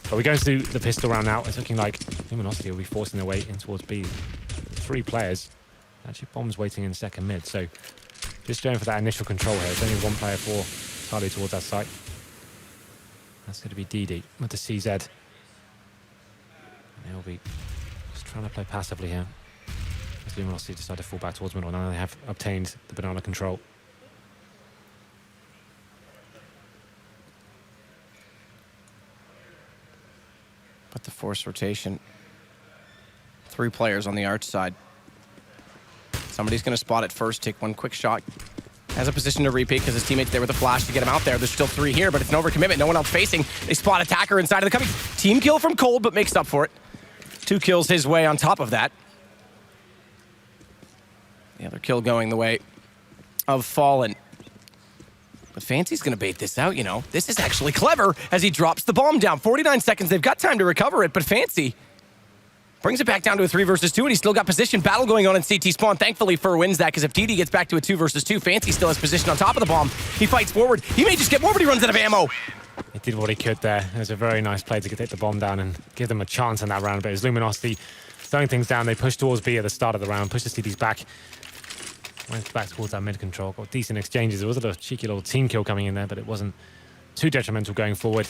But we're going to do the pistol round now. It's looking like Luminosity will be forcing their way in towards B. 3 players. Actually, Bomb's waiting in second mid, so just going for that initial control here. It's only 1 player for TyLoo towards that site. That's going to be DD with the CZ. They'll be just trying to play passively here. As Luminosity decide to fall back towards middle. Now they have obtained the banana control.
But the force rotation. 3 players on the arch side. Somebody's going to spot it first, take one quick shot. Has a position to repeat because his teammate's there with a flash to get him out there. There's still 3 here, but it's an overcommitment. No one else facing. They spot attacker inside of the coming. Team kill from Cold, but makes up for it. 2 kills his way on top of that. The other kill going the way of Fallen. But Fancy's going to bait this out, you know. This is actually clever as he drops the bomb down. 49 seconds. They've got time to recover it, but Fancy brings it back down to a 3 versus 2, and he's still got position. Battle going on in CT spawn. Thankfully, Fur wins that, because if DD gets back to a 2 versus 2, Fancy still has position on top of the bomb. He fights forward. He may just get more, but he runs out of ammo.
He did what he could there. It was a very nice play to take the bomb down and give them a chance in that round. But it was Luminosity throwing things down. They pushed towards B at the start of the round, pushed the CDs back. Went back towards that mid control. Got decent exchanges. There was a cheeky little team kill coming in there, but it wasn't too detrimental going forward.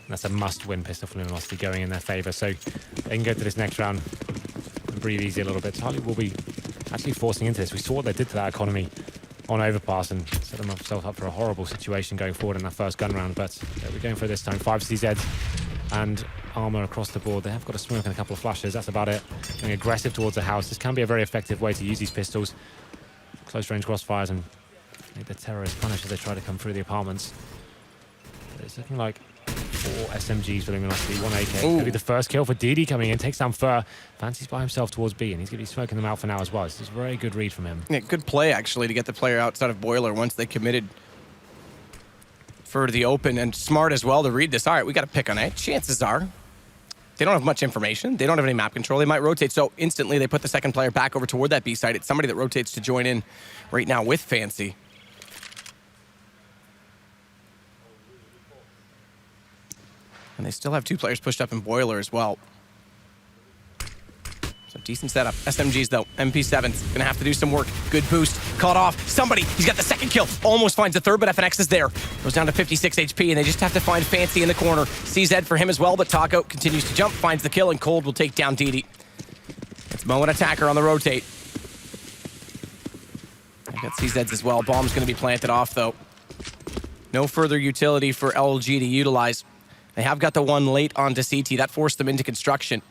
That's a must-win pistol for Luminosity going in their favor. So they can go to this next round and breathe easy a little bit. TyLoo will be actually forcing into this. We saw what they did to that economy on overpass and set themselves up for a horrible situation going forward in that first gun round. But we're going for it this time. 5 CZs and armor across the board. They have got a smoke and a couple of flashes. That's about it. Going aggressive towards the house. This can be a very effective way to use these pistols. Close range crossfires and make the terrorists punish as they try to come through the apartments. But it's looking like 4 SMGs for Luminosity, 1 AK. Could be the first kill for DD coming in. Takes down Fur. Fancy's by himself towards B, and he's going to be smoking them out for now as well. This is a very good read from him.
Yeah, good play, actually, to get the player outside of Boiler once they committed for the open, and smart as well to read this. All right, we got to pick on A. Chances are they don't have much information. They don't have any map control. They might rotate, so instantly they put the second player back over toward that B side. It's somebody that rotates to join in right now with Fancy. And they still have 2 players pushed up in Boiler as well. So decent setup. SMGs though, MP7's gonna have to do some work. Good boost, caught off. Somebody, he's got the second kill. Almost finds the third, but FNX is there. Goes down to 56 HP, and they just have to find Fancy in the corner. CZ for him as well, but Taco continues to jump, finds the kill, and Cold will take down DD. It's Mo and Attacker on the rotate. I got CZs as well. Bomb's gonna be planted off though. No further utility for LG to utilize. They have got the one late onto CT. That forced them into construction.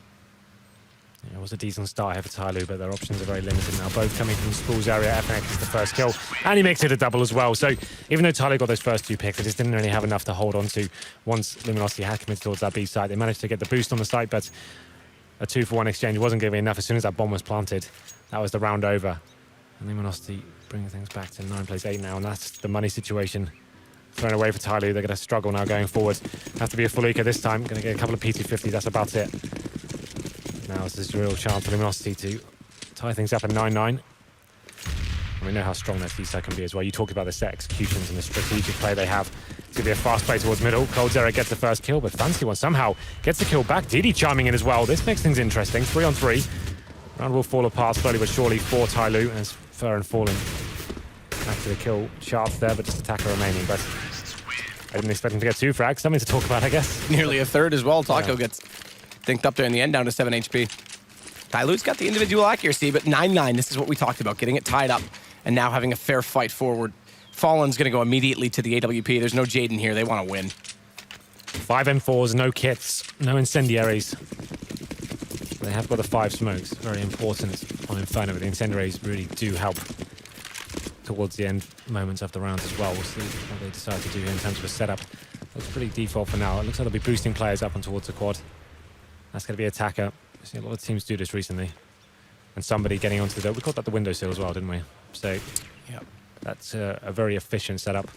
Yeah, it was a decent start here for TyLoo, but their options are very limited now. Both coming from Spool's area. FNX is the first kill, and he makes it a double as well. So even though TyLoo got those first 2 picks, they just didn't really have enough to hold on to once Luminosity had committed towards that B site. They managed to get the boost on the site, but a 2-for-1 exchange wasn't going to be enough. As soon as that bomb was planted, that was the round over. And Luminosity bringing things back to 9 plays 8 now, and that's the money situation thrown away for TyLoo. They're going to struggle now going forward. Have to be a full eco this time. Going to get a couple of P250s. That's about it. Now this is a real chance for Luminosity to tie things up at 9-9. We know how strong their T-side can be as well. You talk about the set executions and the strategic play they have. It's going to be a fast play towards middle. coldzera gets the first kill, but Fancy one somehow gets the kill back. DD chiming in as well. This makes things interesting. 3 on 3. Round will fall apart slowly but surely for TyLoo as Fur and Fallen After the kill chance there, but just attacker remaining. But I didn't expect him to get 2 frags. Something to talk about, I guess.
Nearly a third as well. Taco
Yeah.
gets thinked up there in the end, down to 7 HP. TyLoo's got the individual accuracy, but 9-9, this is what we talked about, getting it tied up and now having a fair fight forward. Fallen's going to go immediately to the AWP. There's no Jaden here. They want to win.
5 M4s, no kits, no incendiaries. They have got the 5 smokes. Very important on Inferno, but the incendiaries really do help towards the end moments of the rounds as well. We'll see what they decide to do here in terms of a setup. Looks pretty default for now. It looks like they'll be boosting players up and towards the quad. That's going to be attacker. We've seen a lot of teams do this recently. And somebody getting onto the... We called that the windowsill as well, didn't we? So
Yep.
that's a very efficient setup.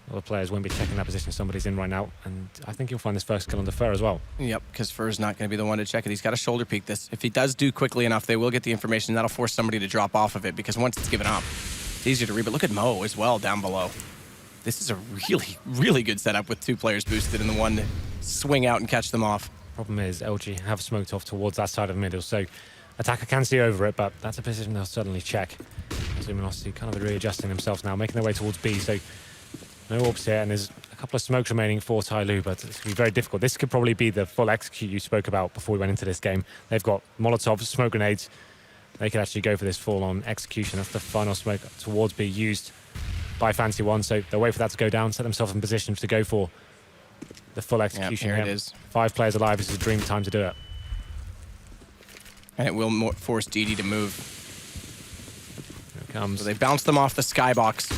A lot of players won't be checking that position somebody's in right now. And I think you'll find this first kill on the Fur as well.
Yep, because Fur's not going to be the one to check it. He's got to shoulder peek this. If he does do quickly enough, they will get the information. That'll force somebody to drop off of it, because once it's given up, it's easier to read. But look at Mo as well down below. This is a really, really good setup with 2 players boosted and the one to swing out and catch them off.
Problem is, LG have smoked off towards that side of the middle, so attacker can see over it, but that's a position they'll certainly check. Luminosity kind of readjusting themselves now, making their way towards B, so no orbs here, and there's a couple of smokes remaining for TyLoo, but it's going to be very difficult. This could probably be the full execute you spoke about before we went into this game. They've got Molotovs, smoke grenades. They could actually go for this full-on execution. That's the final smoke towards B used by Fancy One, so they'll wait for that to go down, set themselves in position to go for the full execution.
Yep, here it is.
5 players alive. This is a dream time to do it.
And it will force DD to move.
Here it comes.
So they bounce them off the skybox.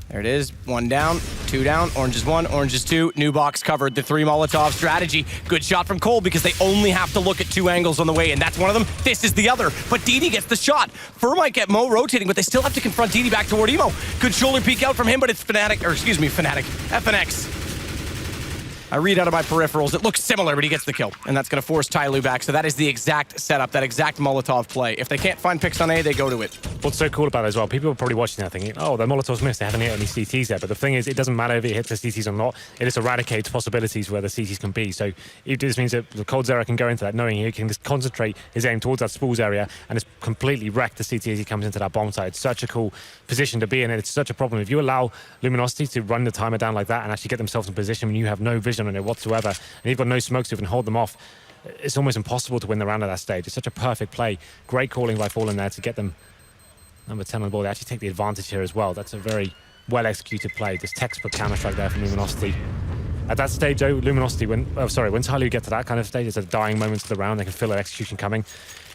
There it is. 1 down, 2 down. Orange is 1, orange is 2. New box covered. The 3 Molotov strategy. Good shot from Cole, because they only have to look at 2 angles on the way, and that's one of them. This is the other. But DD gets the shot. Fur might get Mo rotating, but they still have to confront DD back toward Emo. Good shoulder peek out from him, but it's FNX. I read out of my peripherals. It looks similar, but he gets the kill. And that's going to force TyLoo back. So that is the exact setup, that exact Molotov play. If they can't find picks on A, they go to it.
What's so cool about it as well, people are probably watching that thinking, oh, the Molotov's missed, they haven't hit any CTs there. But the thing is, it doesn't matter if it hits the CTs or not. It just eradicates possibilities where the CTs can be. So it just means that the Cold Zera can go into that, knowing he can just concentrate his aim towards that Spools area and just completely wreck the CT as he comes into that bomb site. It's such a cool position to be in, and it's such a problem. If you allow Luminosity to run the timer down like that and actually get themselves in position when you have no vision on it whatsoever, and you've got no smokes to even hold them off, it's almost impossible to win the round at that stage. It's such a perfect play. Great calling by Fallen there to get them number 10 on the ball. They actually take the advantage here as well. That's a very well-executed play. This textbook counter-strike there from Luminosity. At that stage, though, Luminosity, when TyLoo get to that kind of stage, it's a dying moment of the round. They can feel their execution coming.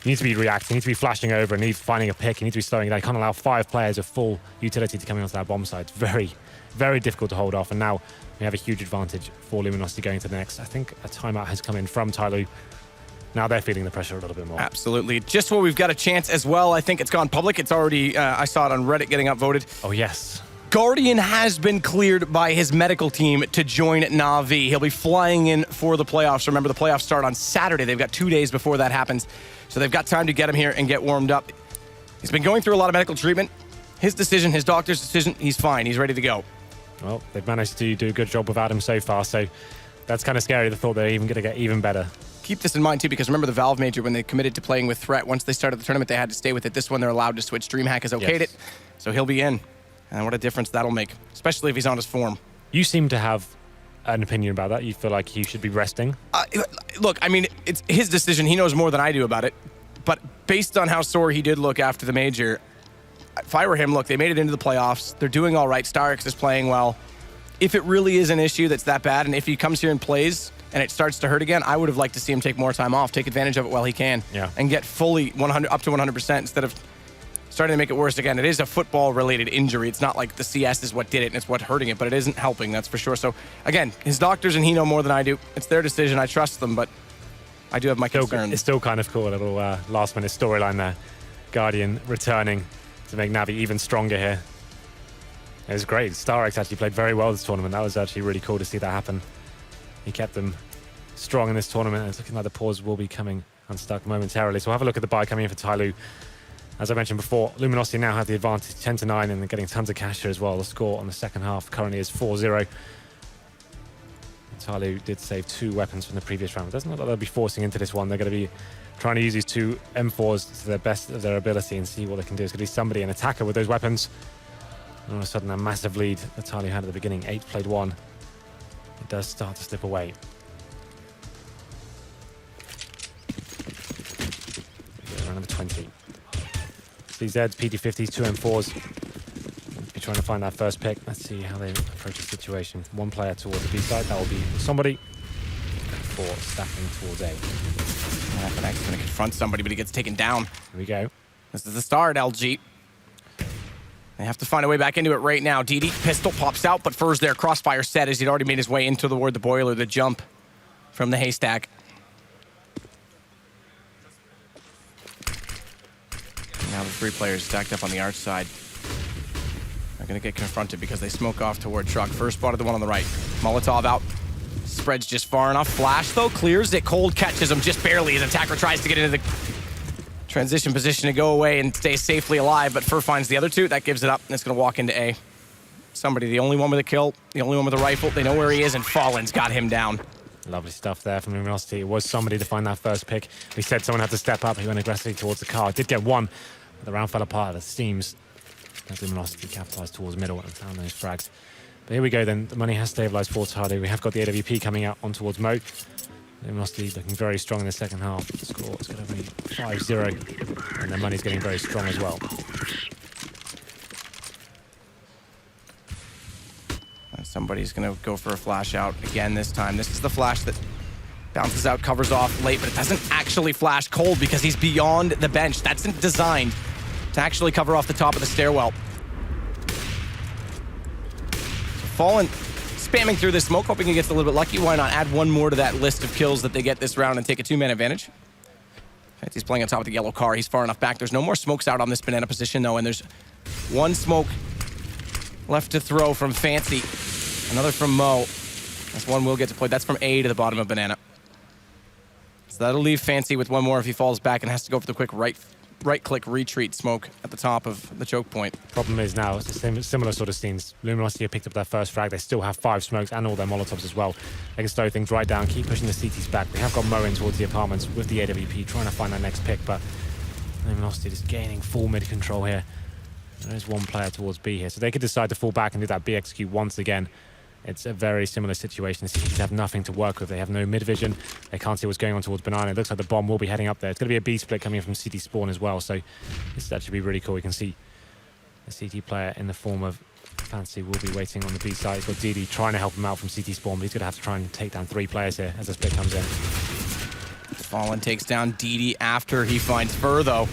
You need to be reacting, you need to be flashing over, and you need to be finding a pick, you need to be slowing it down. You can't allow 5 players of full utility to come onto that bomb site. It's very, very difficult to hold off, and now we have a huge advantage for Luminosity going to the next. I think a timeout has come in from TyLoo. Now they're feeling the pressure a little bit more.
Absolutely. Just where we've got a chance as well. I think it's gone public. It's already, I saw it on Reddit getting upvoted.
Oh, yes.
Guardian has been cleared by his medical team to join Na'Vi. He'll be flying in for the playoffs. Remember, the playoffs start on Saturday. They've got 2 days before that happens. So they've got time to get him here and get warmed up. He's been going through a lot of medical treatment. His decision, his doctor's decision, he's fine. He's ready to go.
Well, they've managed to do a good job without him so far, so that's kind of scary. The thought they're even going to get even better.
Keep this in mind, too, because remember the Valve Major, when they committed to playing with Threat, once they started the tournament, they had to stay with it. This one, they're allowed to switch. DreamHack has okayed it, so he'll be in. And what a difference that'll make, especially if he's on his form.
You seem to have an opinion about that. You feel like he should be resting?
Look, I mean, it's his decision. He knows more than I do about it. But based on how sore he did look after the Major, if I were him, look, they made it into the playoffs. They're doing all right. Starix is playing well. If it really is an issue that's that bad, and if he comes here and plays and it starts to hurt again, I would have liked to see him take more time off, take advantage of it while he can, and get fully 100 up to 100% instead of starting to make it worse again. It is a football-related injury. It's not like the CS is what did it and it's what hurting it, but it isn't helping, that's for sure. So, again, his doctors and he know more than I do. It's their decision. I trust them, but I do have my concerns.
It's still kind of cool, a little last-minute storyline there. Guardian returning to make Navi even stronger here. It was great. Starix actually played very well this tournament. That was actually really cool to see that happen. He kept them strong in this tournament, and it's looking like the pause will be coming unstuck momentarily. So we'll have a look at the buy coming in for TyLoo. As I mentioned before, Luminosity now have the advantage 10-9, and they're getting tons of cash here as well. The score on the second half currently is 4-0. TyLoo did save 2 weapons from the previous round. It doesn't look like they'll be forcing into this one. They're going to be trying to use these 2 M4s to the best of their ability and see what they can do. It's going to be somebody, an attacker with those weapons. And all of a sudden, a massive lead that TyLoo had at the beginning. 8 played 1. It does start to slip away. Round number 20. CZs, PD50s, 2 M4s. Be trying to find that first pick. Let's see how they approach the situation. 1 player towards the B side. That will be somebody. 4 stacking towards A.
FNX going to confront somebody, but he gets taken down.
Here we go.
This is the start, LG. They have to find a way back into it right now. DD pistol pops out, but Fur's there. Crossfire set as he'd already made his way into toward the boiler, the jump from the haystack. Now the 3 players stacked up on the arch side are going to get confronted because they smoke off toward truck. First spotted the one on the right. Molotov out. Spreads just far enough. Flash, though, clears it. Cold catches him just barely. His attacker tries to get into the transition position to go away and stay safely alive, but Fur finds the other 2. That gives it up, and it's going to walk into A. Somebody, the only one with a kill, the only one with a rifle. They know where he is, and Fallen's got him down.
Lovely stuff there from Luminosity. It was somebody to find that first pick. We said someone had to step up. He went aggressively towards the car. Did get 1, but the round fell apart. It seems as Luminosity capitalized towards middle and found those frags. But here we go then. The money has stabilized for TyLoo. We have got the AWP coming out on towards Mo. Luminosity looking very strong in the second half. The score is going to be 5-0, and the money's getting very strong as well.
Somebody's going to go for a flash out again this time. This is the flash that bounces out, covers off late, but it doesn't actually flash Cold because he's beyond the bench. That's designed to actually cover off the top of the stairwell. Fallen spamming through this smoke, hoping he gets a little bit lucky. Why not add 1 more to that list of kills that they get this round and take a 2-man advantage? He's playing on top of the yellow car. He's far enough back. There's no more smokes out on this banana position, though, and there's 1 smoke left to throw from Fancy. Another from Mo. That's 1 will get deployed. That's from A to the bottom of banana. So that'll leave Fancy with 1 more if he falls back and has to go for the quick right-click retreat smoke at the top of the choke point.
Problem is now, it's the same, similar sort of scenes. Luminosity have picked up their first frag. They still have 5 smokes and all their Molotovs as well. They can slow things right down, keep pushing the CTs back. We have got Mo in towards the apartments with the AWP, trying to find that next pick, but Luminosity just gaining full mid control here. There is 1 player towards B here, so they could decide to fall back and do that B execute once again. It's a very similar situation. The CTs have nothing to work with. They have no mid vision. They can't see what's going on towards Banana. It looks like the bomb will be heading up there. It's going to be a B split coming in from CT spawn as well, so this should be really cool. We can see the CT player in the form of Fancy will be waiting on the B side. He's got DD trying to help him out from CT spawn, but he's going to have to try and take down 3 players here as the split comes in.
Fallen takes down DD after he finds Fur, though.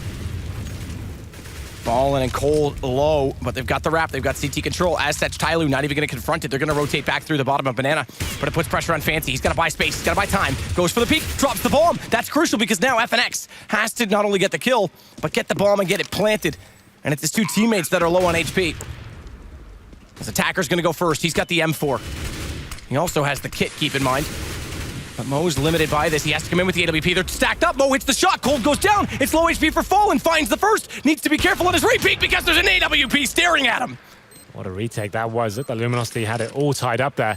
Fallen and Cold low, but they've got the wrap. They've got CT control. As such, TyLoo not even going to confront it. They're going to rotate back through the bottom of Banana, but it puts pressure on Fancy. He's got to buy space. He's got to buy time. Goes for the peek, drops the bomb. That's crucial because now FNX has to not only get the kill, but get the bomb and get it planted. And it's his 2 teammates that are low on HP. His attacker's going to go first. He's got the M4. He also has the kit, keep in mind. But Mo's limited by this. He has to come in with the AWP. They're stacked up. Mo hits the shot. Cold goes down. It's low HP for Fallen. Finds the first. Needs to be careful on his repeat because there's an AWP staring at him.
What a retake that was. Look, the Luminosity had it all tied up there.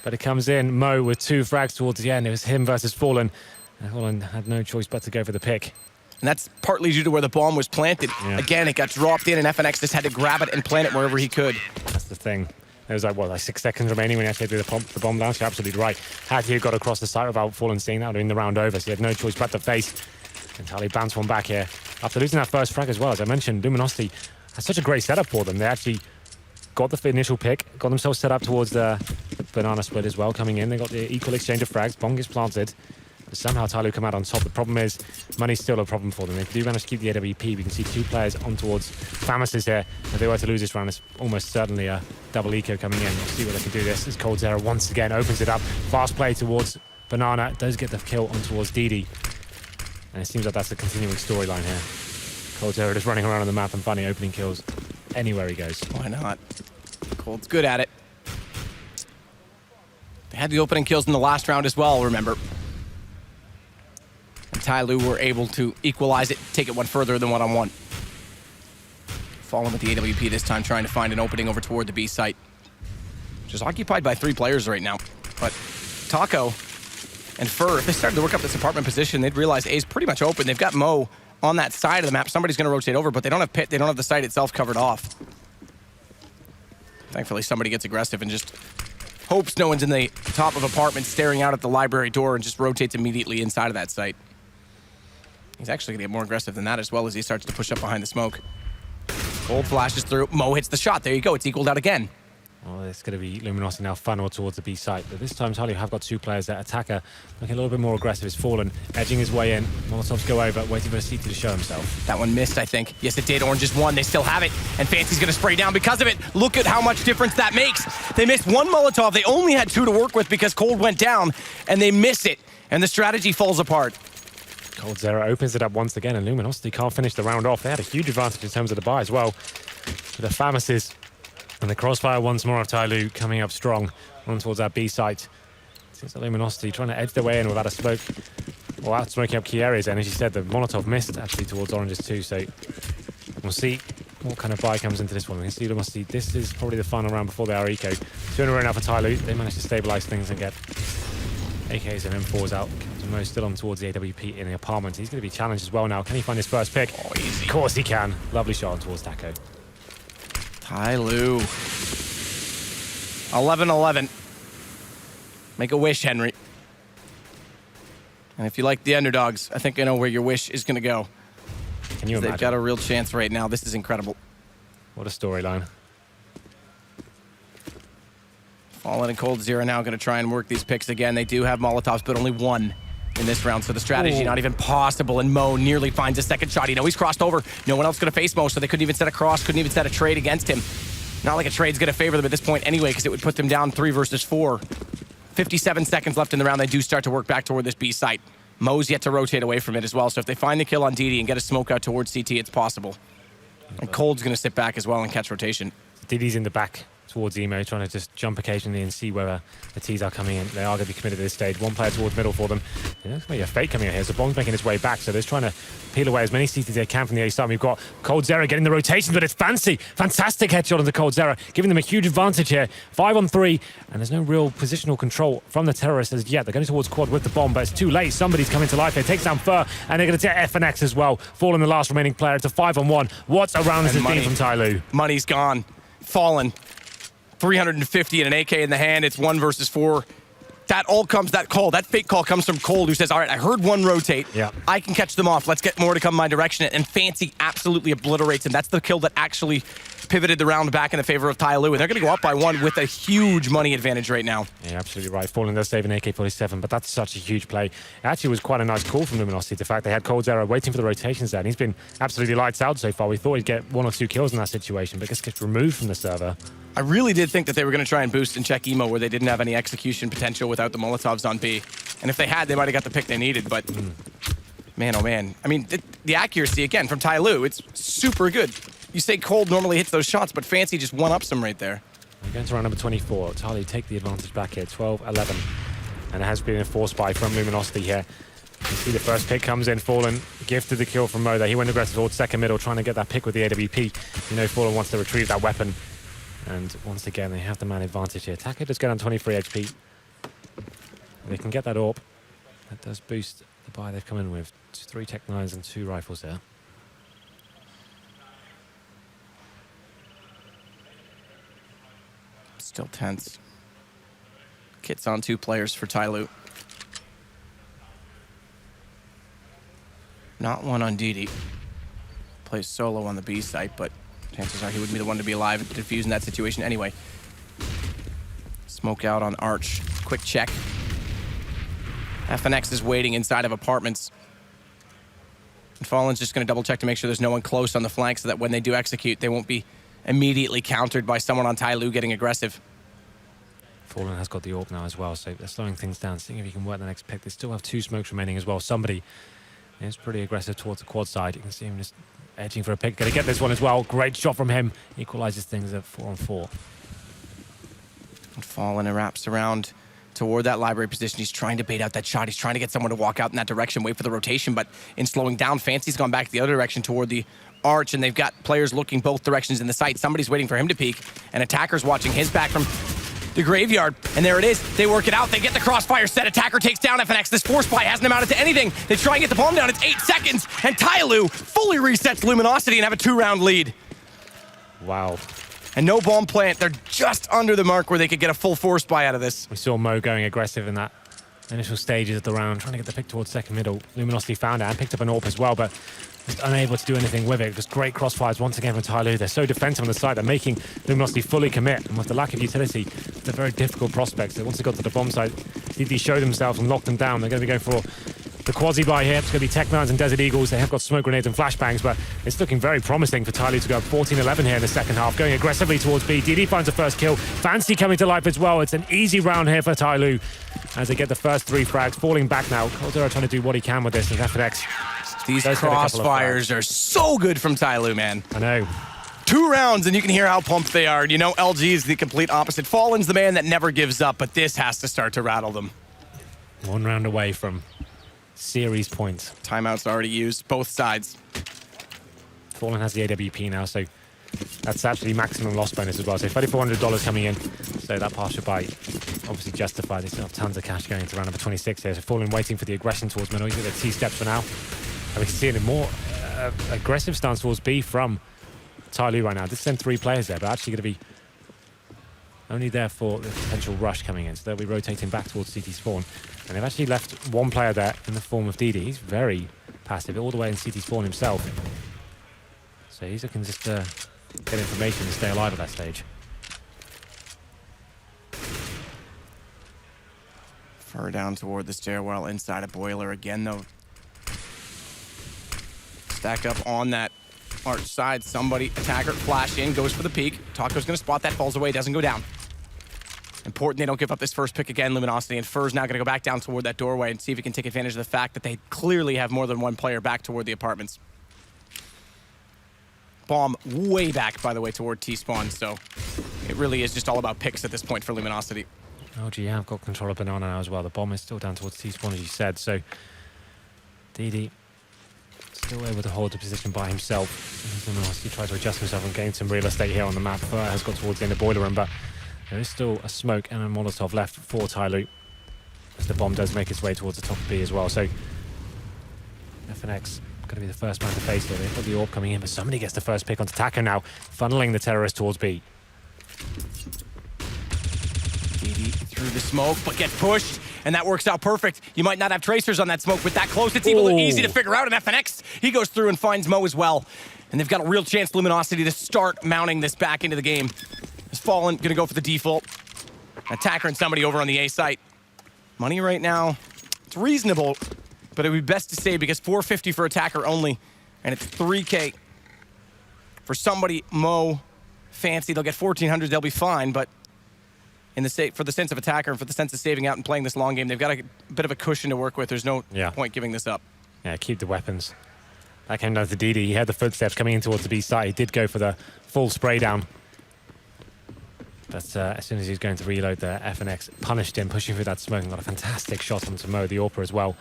But it comes in. Mo with 2 frags towards the end. It was him versus Fallen. And Fallen had no choice but to go for the pick.
And that's partly due to where the bomb was planted. Yeah. Again, it got dropped in, and FNX just had to grab it and plant it wherever he could.
That's the thing. There was like 6 seconds remaining when he actually threw the bomb down. So you're absolutely right. Had he got across the site without Fallen seeing that, would have been the round over. So he had no choice but to face. And TyLoo bounced 1 back here. After losing that first frag as well, as I mentioned, Luminosity had such a great setup for them. They actually got the initial pick, got themselves set up towards the banana split as well, coming in. They got the equal exchange of frags. Bomb gets planted. But somehow TyLoo come out on top. The problem is, money's still a problem for them. They do manage to keep the AWP. We can see 2 players on towards Famis's here. If they were to lose this round, it's almost certainly a double eco coming in. We'll see what they can do this. As Cold Zero once again opens it up. Fast play towards Banana. Does get the kill on towards DD. And it seems like that's the continuing storyline here. Cold Zero just running around on the map and finding opening kills anywhere he goes.
Why not? Cold's good at it. They had the opening kills in the last round as well, remember. And TyLoo were able to equalize it, take it 1 further than 1-on-1. Fallen with the AWP this time, trying to find an opening over toward the B site, which is occupied by 3 players right now. But Taco and Fur, if they started to work up this apartment position, they'd realize A's pretty much open. They've got Mo on that side of the map. Somebody's going to rotate over, but they don't have Pit. They don't have the site itself covered off. Thankfully, somebody gets aggressive and just hopes no one's in the top of apartment staring out at the library door and just rotates immediately inside of that site. He's actually going to get more aggressive than that as well as he starts to push up behind the smoke. Cold flashes through. Mo hits the shot. There you go. It's equaled out again.
Well, it's going to be Luminosity now funnel towards the B site. But this time, TyLoo have got two players there. Attacker looking a little bit more aggressive. Is Fallen, edging his way in. Molotovs go over, waiting for a CT to show himself.
That one missed, I think. Yes, it did. Orange is one. They still have it. And Fancy's going to spray down because of it. Look at how much difference that makes. They missed one Molotov. They only had two to work with because Cold went down, and they miss it. And the strategy falls apart.
Cold Zero opens it up once again, and Luminosity can't finish the round off. They had a huge advantage in terms of the buy as well. The Famises and the crossfire once more of TyLoo coming up strong, run towards that B site. Seems like Luminosity trying to edge their way in without a smoke, or out smoking up key areas. And as you said, the Molotov missed actually towards Oranges too. So we'll see what kind of buy comes into this one. We can see Luminosity. This is probably the final round before they are eco. 2 in a row now for TyLoo. They managed to stabilize things and get AKs and M4s out. Mo still on towards the AWP in the apartment. He's going to be challenged as well now. Can he find his first pick?
Oh, easy.
Of course he can. Lovely shot on towards Taco.
TyLoo. 11-11. Make a wish, Henry. And if you like the underdogs, I think I know where your wish is going to go.
Can you imagine?
They've got a real chance right now. This is incredible.
What a storyline.
Fallen and Cold Zero now going to try and work these picks again. They do have Molotovs, but only one in this round, so the strategy not even possible, and Mo nearly finds a second shot. You know he's crossed over. No one else going to face Mo, so they couldn't even set a cross, couldn't even set a trade against him. Not like a trade's going to favor them at this point anyway, because it would put them down 3 versus 4. 57 seconds left in the round. They do start to work back toward this B site. Mo's yet to rotate away from it as well, so if they find the kill on DD and get a smoke out towards CT, it's possible. And Cold's going to sit back as well and catch rotation.
DD's in the back towards Emo, trying to just jump occasionally and see whether the T's are coming in. They are going to be committed at this stage. One player towards middle for them. There's maybe a fake coming in here, so Bomb's making his way back, so they're trying to peel away as many CTs as they can from the A side. We've got Cold Zero getting the rotation, but it's Fancy. Fantastic headshot on the Cold Zero, giving them a huge advantage here. 5 on 3, and there's no real positional control from the terrorists as yet. They're going towards quad with the bomb, but it's too late. Somebody's coming to life here. Takes down Fur, and they're going to take FNX as well. Fallen the last remaining player. It's a 5 on 1. What's around this team from TyLoo?
Money's gone. Fallen. 350 and an AK in the hand. It's 1 versus 4. That all comes, that call, that fake call comes from Cold, who says, all right, I heard one rotate.
Yeah.
I can catch them off. Let's get more to come my direction. And Fancy absolutely obliterates him. That's the kill that actually pivoted the round back in the favor of TyLoo. And they're going to go up by 1 with a huge money advantage right now.
Yeah, absolutely right. Fallen does save an AK-47, but that's such a huge play. It actually was quite a nice call from Luminosity. The fact they had Cold Zero waiting for the rotations there, and he's been absolutely lights out so far. We thought he'd get 1 or 2 kills in that situation, but gets removed from the server.
I really did think that they were going to try and boost and check Emo where they didn't have any execution potential without the Molotovs on B. And if they had, they might have got the pick they needed, but man, oh man. I mean, the accuracy, again, from TyLoo, it's super good. You say Cold normally hits those shots, but Fancy just one-ups them right there.
We're going to round number 24. TyLoo take the advantage back here, 12-11. And it has been enforced by from Luminosity here. You see the first pick comes in, Fallen gifted the kill from Mo there. He went aggressive towards second middle, trying to get that pick with the AWP. You know Fallen wants to retrieve that weapon. And once again, they have the man advantage here. Taka just going on 23 HP. They can get that AWP. That does boost the buy they've come in with. 3 Tech 9s and 2 rifles there.
Still tense. Kit's on 2 players for TyLoo. Not one on DD. Plays solo on the B site, but chances are he wouldn't be the one to be alive and defuse in that situation anyway. Smoke out on Arch. Quick check. FNX is waiting inside of apartments. And Fallen's just going to double check to make sure there's no one close on the flank so that when they do execute, they won't be immediately countered by someone on TyLoo getting aggressive.
Fallen has got the AWP now as well, so they're slowing things down, seeing if he can work the next pick. They still have 2 smokes remaining as well. Somebody is pretty aggressive towards the quad side. You can see him just edging for a pick. Gonna get this one as well. Great shot from him. Equalizes things at 4 on 4.
And Fallen wraps around toward that library position. He's trying to bait out that shot. He's trying to get someone to walk out in that direction, wait for the rotation, but in slowing down, Fancy's gone back the other direction toward the arch, and they've got players looking both directions in the site. Somebody's waiting for him to peek, and Attacker's watching his back from the graveyard. And there it is. They work it out. They get the crossfire set. Attacker takes down FNX. This force buy hasn't amounted to anything. They try and get the bomb down. It's 8 seconds. And TyLoo fully resets Luminosity and have a 2-round lead.
Wow.
And no bomb plant. They're just under the mark where they could get a full force buy out of this.
We saw Mo going aggressive in that initial stages of the round, trying to get the pick towards second middle. Luminosity found it and picked up an AWP as well, but just unable to do anything with it. Just great crossfires once again from TyLoo. They're so defensive on the side. They're making Luminosity fully commit. And with the lack of utility, it's a very difficult prospect. So once they got to the bomb site, DD showed themselves and locked them down. They're going to be going for the quasi-buy here. It's going to be Tech Mounds and Desert Eagles. They have got smoke grenades and flashbangs, but it's looking very promising for TyLoo to go up 14-11 here in the second half, going aggressively towards B. DD finds the first kill. Fancy coming to life as well. It's an easy round here for TyLoo as they get the first 3 frags. Falling back now. coldzera trying to do what he can with this as FNX.
These crossfires are so good from TyLoo, man.
I know.
2 rounds and you can hear how pumped they are. You know, LG is the complete opposite. Fallen's the man that never gives up, but this has to start to rattle them.
1 round away from series points.
Timeout's already used, both sides.
Fallen has the AWP now, so that's actually maximum loss bonus as well. So $3,400 coming in. So that partial buy obviously justified. They still have tons of cash going into round number 26 here. So Fallen waiting for the aggression towards middle. He's got the T-steps for now. And we can see it in more aggressive stance towards B from TyLoo right now. This sent 3 players there, but actually going to be only there for the potential rush coming in. So they'll be rotating back towards CT spawn. And they've actually left 1 player there in the form of DD. He's very passive, all the way in CT spawn himself. So he's looking just to get information and stay alive at that stage.
Far down toward the stairwell inside a boiler again, though. Stack up on that arch side. Somebody, attacker, flash in, goes for the peek. Taco's going to spot that, falls away, doesn't go down. Important they don't give up this first pick again, Luminosity, and Fur's now going to go back down toward that doorway and see if he can take advantage of the fact that they clearly have more than 1 player back toward the apartments. Bomb way back, by the way, toward T-spawn, so it really is just all about picks at this point for Luminosity.
LG have got control of Banana now as well. The bomb is still down towards T-spawn, as you said, so DD still able to hold the position by himself. Luminosity tries to adjust himself and gain some real estate here on the map. Fur has got towards the end of boiler room, but there is still a smoke and a Molotov left for TyLoo as the bomb does make its way towards the top of B as well. So FNX going to be the first man to face it. They've got the AWP coming in, but somebody gets the first pick onto Taco now, funneling the terrorist towards B.
DD through the smoke, but gets pushed, and that works out perfect. You might not have tracers on that smoke, but that close, it's even easy to figure out, and FNX, he goes through and finds Mo as well. And they've got a real chance, Luminosity, to start mounting this back into the game. Has Fallen, gonna go for the default. Attacker and somebody over on the A site. Money right now, it's reasonable, but it would be best to say because $450 for attacker only, and it's $3K for somebody. Mo, Fancy, they'll get $1,400, they'll be fine, but in the for the sense of attacker and for the sense of saving out and playing this long game, they've got a bit of a cushion to work with. There's no point giving this up.
Yeah, keep the weapons. That came down to DD. He had the footsteps coming in towards the B side. He did go for the full spray down. But as soon as he's going to reload, the FNX punished him, pushing through that smoke and got a fantastic shot onto Mo, the AWPer as well.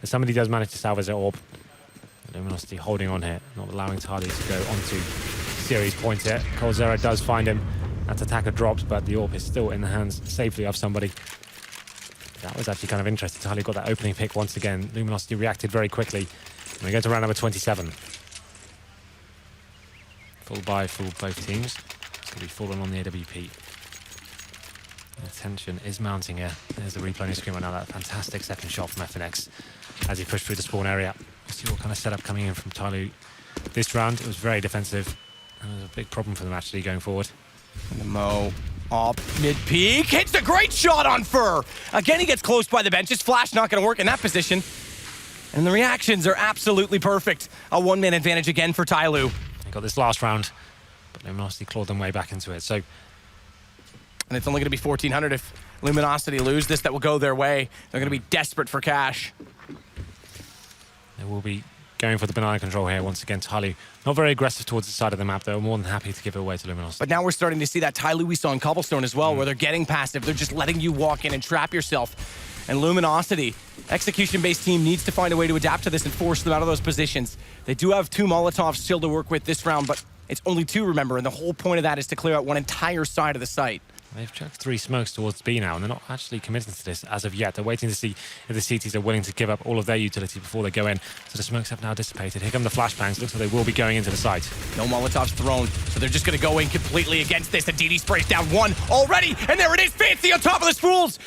But somebody does manage to salvage their AWP. Luminosity holding on here, not allowing TyLoo to go onto series points here. coldzera does find him. That attacker drops, but the AWP is still in the hands safely of somebody. That was actually kind of interesting. TyLoo got that opening pick once again. Luminosity reacted very quickly. And we go to round number 27. Full buy for both teams. It's going to be falling on the AWP. The tension is mounting here. There's the replay on your screen right now. That fantastic second shot from FNX as he pushed through the spawn area. We'll see what kind of setup coming in from TyLoo this round. It was very defensive. And it was a big problem for them actually going forward.
And Mo off mid-peak, hits a great shot on Fur. Again, he gets close by the bench. His flash not going to work in that position. And the reactions are absolutely perfect. A 1-man advantage again for TyLoo.
They got this last round, but Luminosity clawed them way back into it. So,
and it's only going to be $1,400 if Luminosity lose this. That will go their way. They're going to be desperate for cash.
They will be going for the banana control here once again. TyLoo not very aggressive towards the side of the map. They were more than happy to give it away to Luminosity.
But now we're starting to see that TyLoo we saw in Cobblestone as well, where they're getting passive. They're just letting you walk in and trap yourself. And Luminosity, execution-based team, needs to find a way to adapt to this and force them out of those positions. They do have 2 Molotovs still to work with this round, but it's only 2, remember, and the whole point of that is to clear out one entire side of the site.
They've chucked 3 smokes towards B now, and they're not actually committing to this as of yet. They're waiting to see if the CTs are willing to give up all of their utility before they go in. So the smokes have now dissipated. Here come the flashbangs. Looks like they will be going into the site.
No Molotovs thrown, so they're just going to go in completely against this. And DD sprays down 1 already, and there it is, Fancy on top of the spools.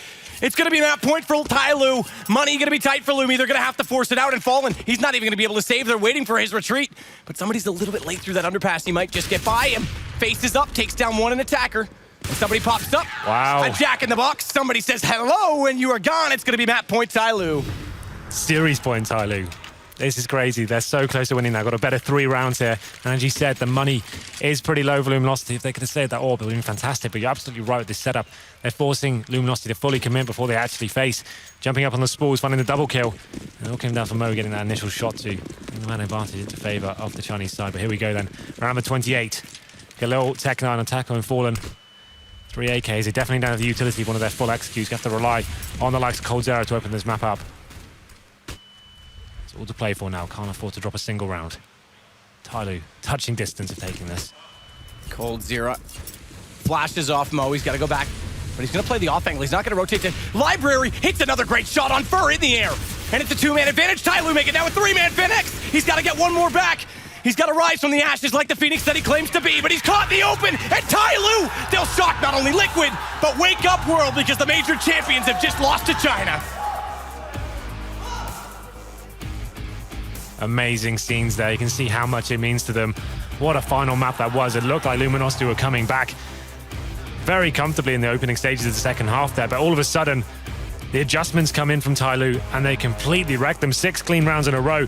It's going to be that point for TyLoo. Money going to be tight for Lumi. They're going to have to force it out, and Fallen, he's not even going to be able to save. They're waiting for his retreat, but somebody's a little bit late through that underpass. He might just get by him. Faces up, takes down 1 an attacker. And somebody pops up.
Wow.
A jack in the box. Somebody says hello, and you are gone. It's going to be map point TyLoo.
Series point TyLoo. This is crazy. They're so close to winning now. Got a better 3 rounds here. And as you said, the money is pretty low for Luminosity. If they could have saved that orb, it would have been fantastic. But you're absolutely right with this setup. They're forcing Luminosity to fully commit before they actually face. Jumping up on the spools, finding the double kill. And it all came down for Mo getting that initial shot to bring the man advantage into favour of the Chinese side. But here we go then. Round number 28. Galil, Tech9 on Taco and Fallen. 3 AKs. They definitely don't have the utility of one of their full executes. You have to rely on the likes of Cold Zero to open this map up. It's all to play for now. Can't afford to drop a single round. TyLoo, touching distance of taking this.
Cold Zero flashes off Mo. He's got to go back, but he's going to play the off angle. He's not going to rotate to Library. Hits another great shot on Fur in the air. And it's a 2-man advantage. TyLoo make it now a 3-man Phoenix. He's got to get 1 more back. He's got to rise from the ashes like the Phoenix that he claims to be, but he's caught in the open, and TyLoo, they'll shock not only Liquid, but wake up world, because the major champions have just lost to China.
Amazing scenes there. You can see how much it means to them. What a final map that was. It looked like Luminosity were coming back very comfortably in the opening stages of the second half there, but all of a sudden, the adjustments come in from TyLoo, and they completely wreck them. 6 clean rounds in a row.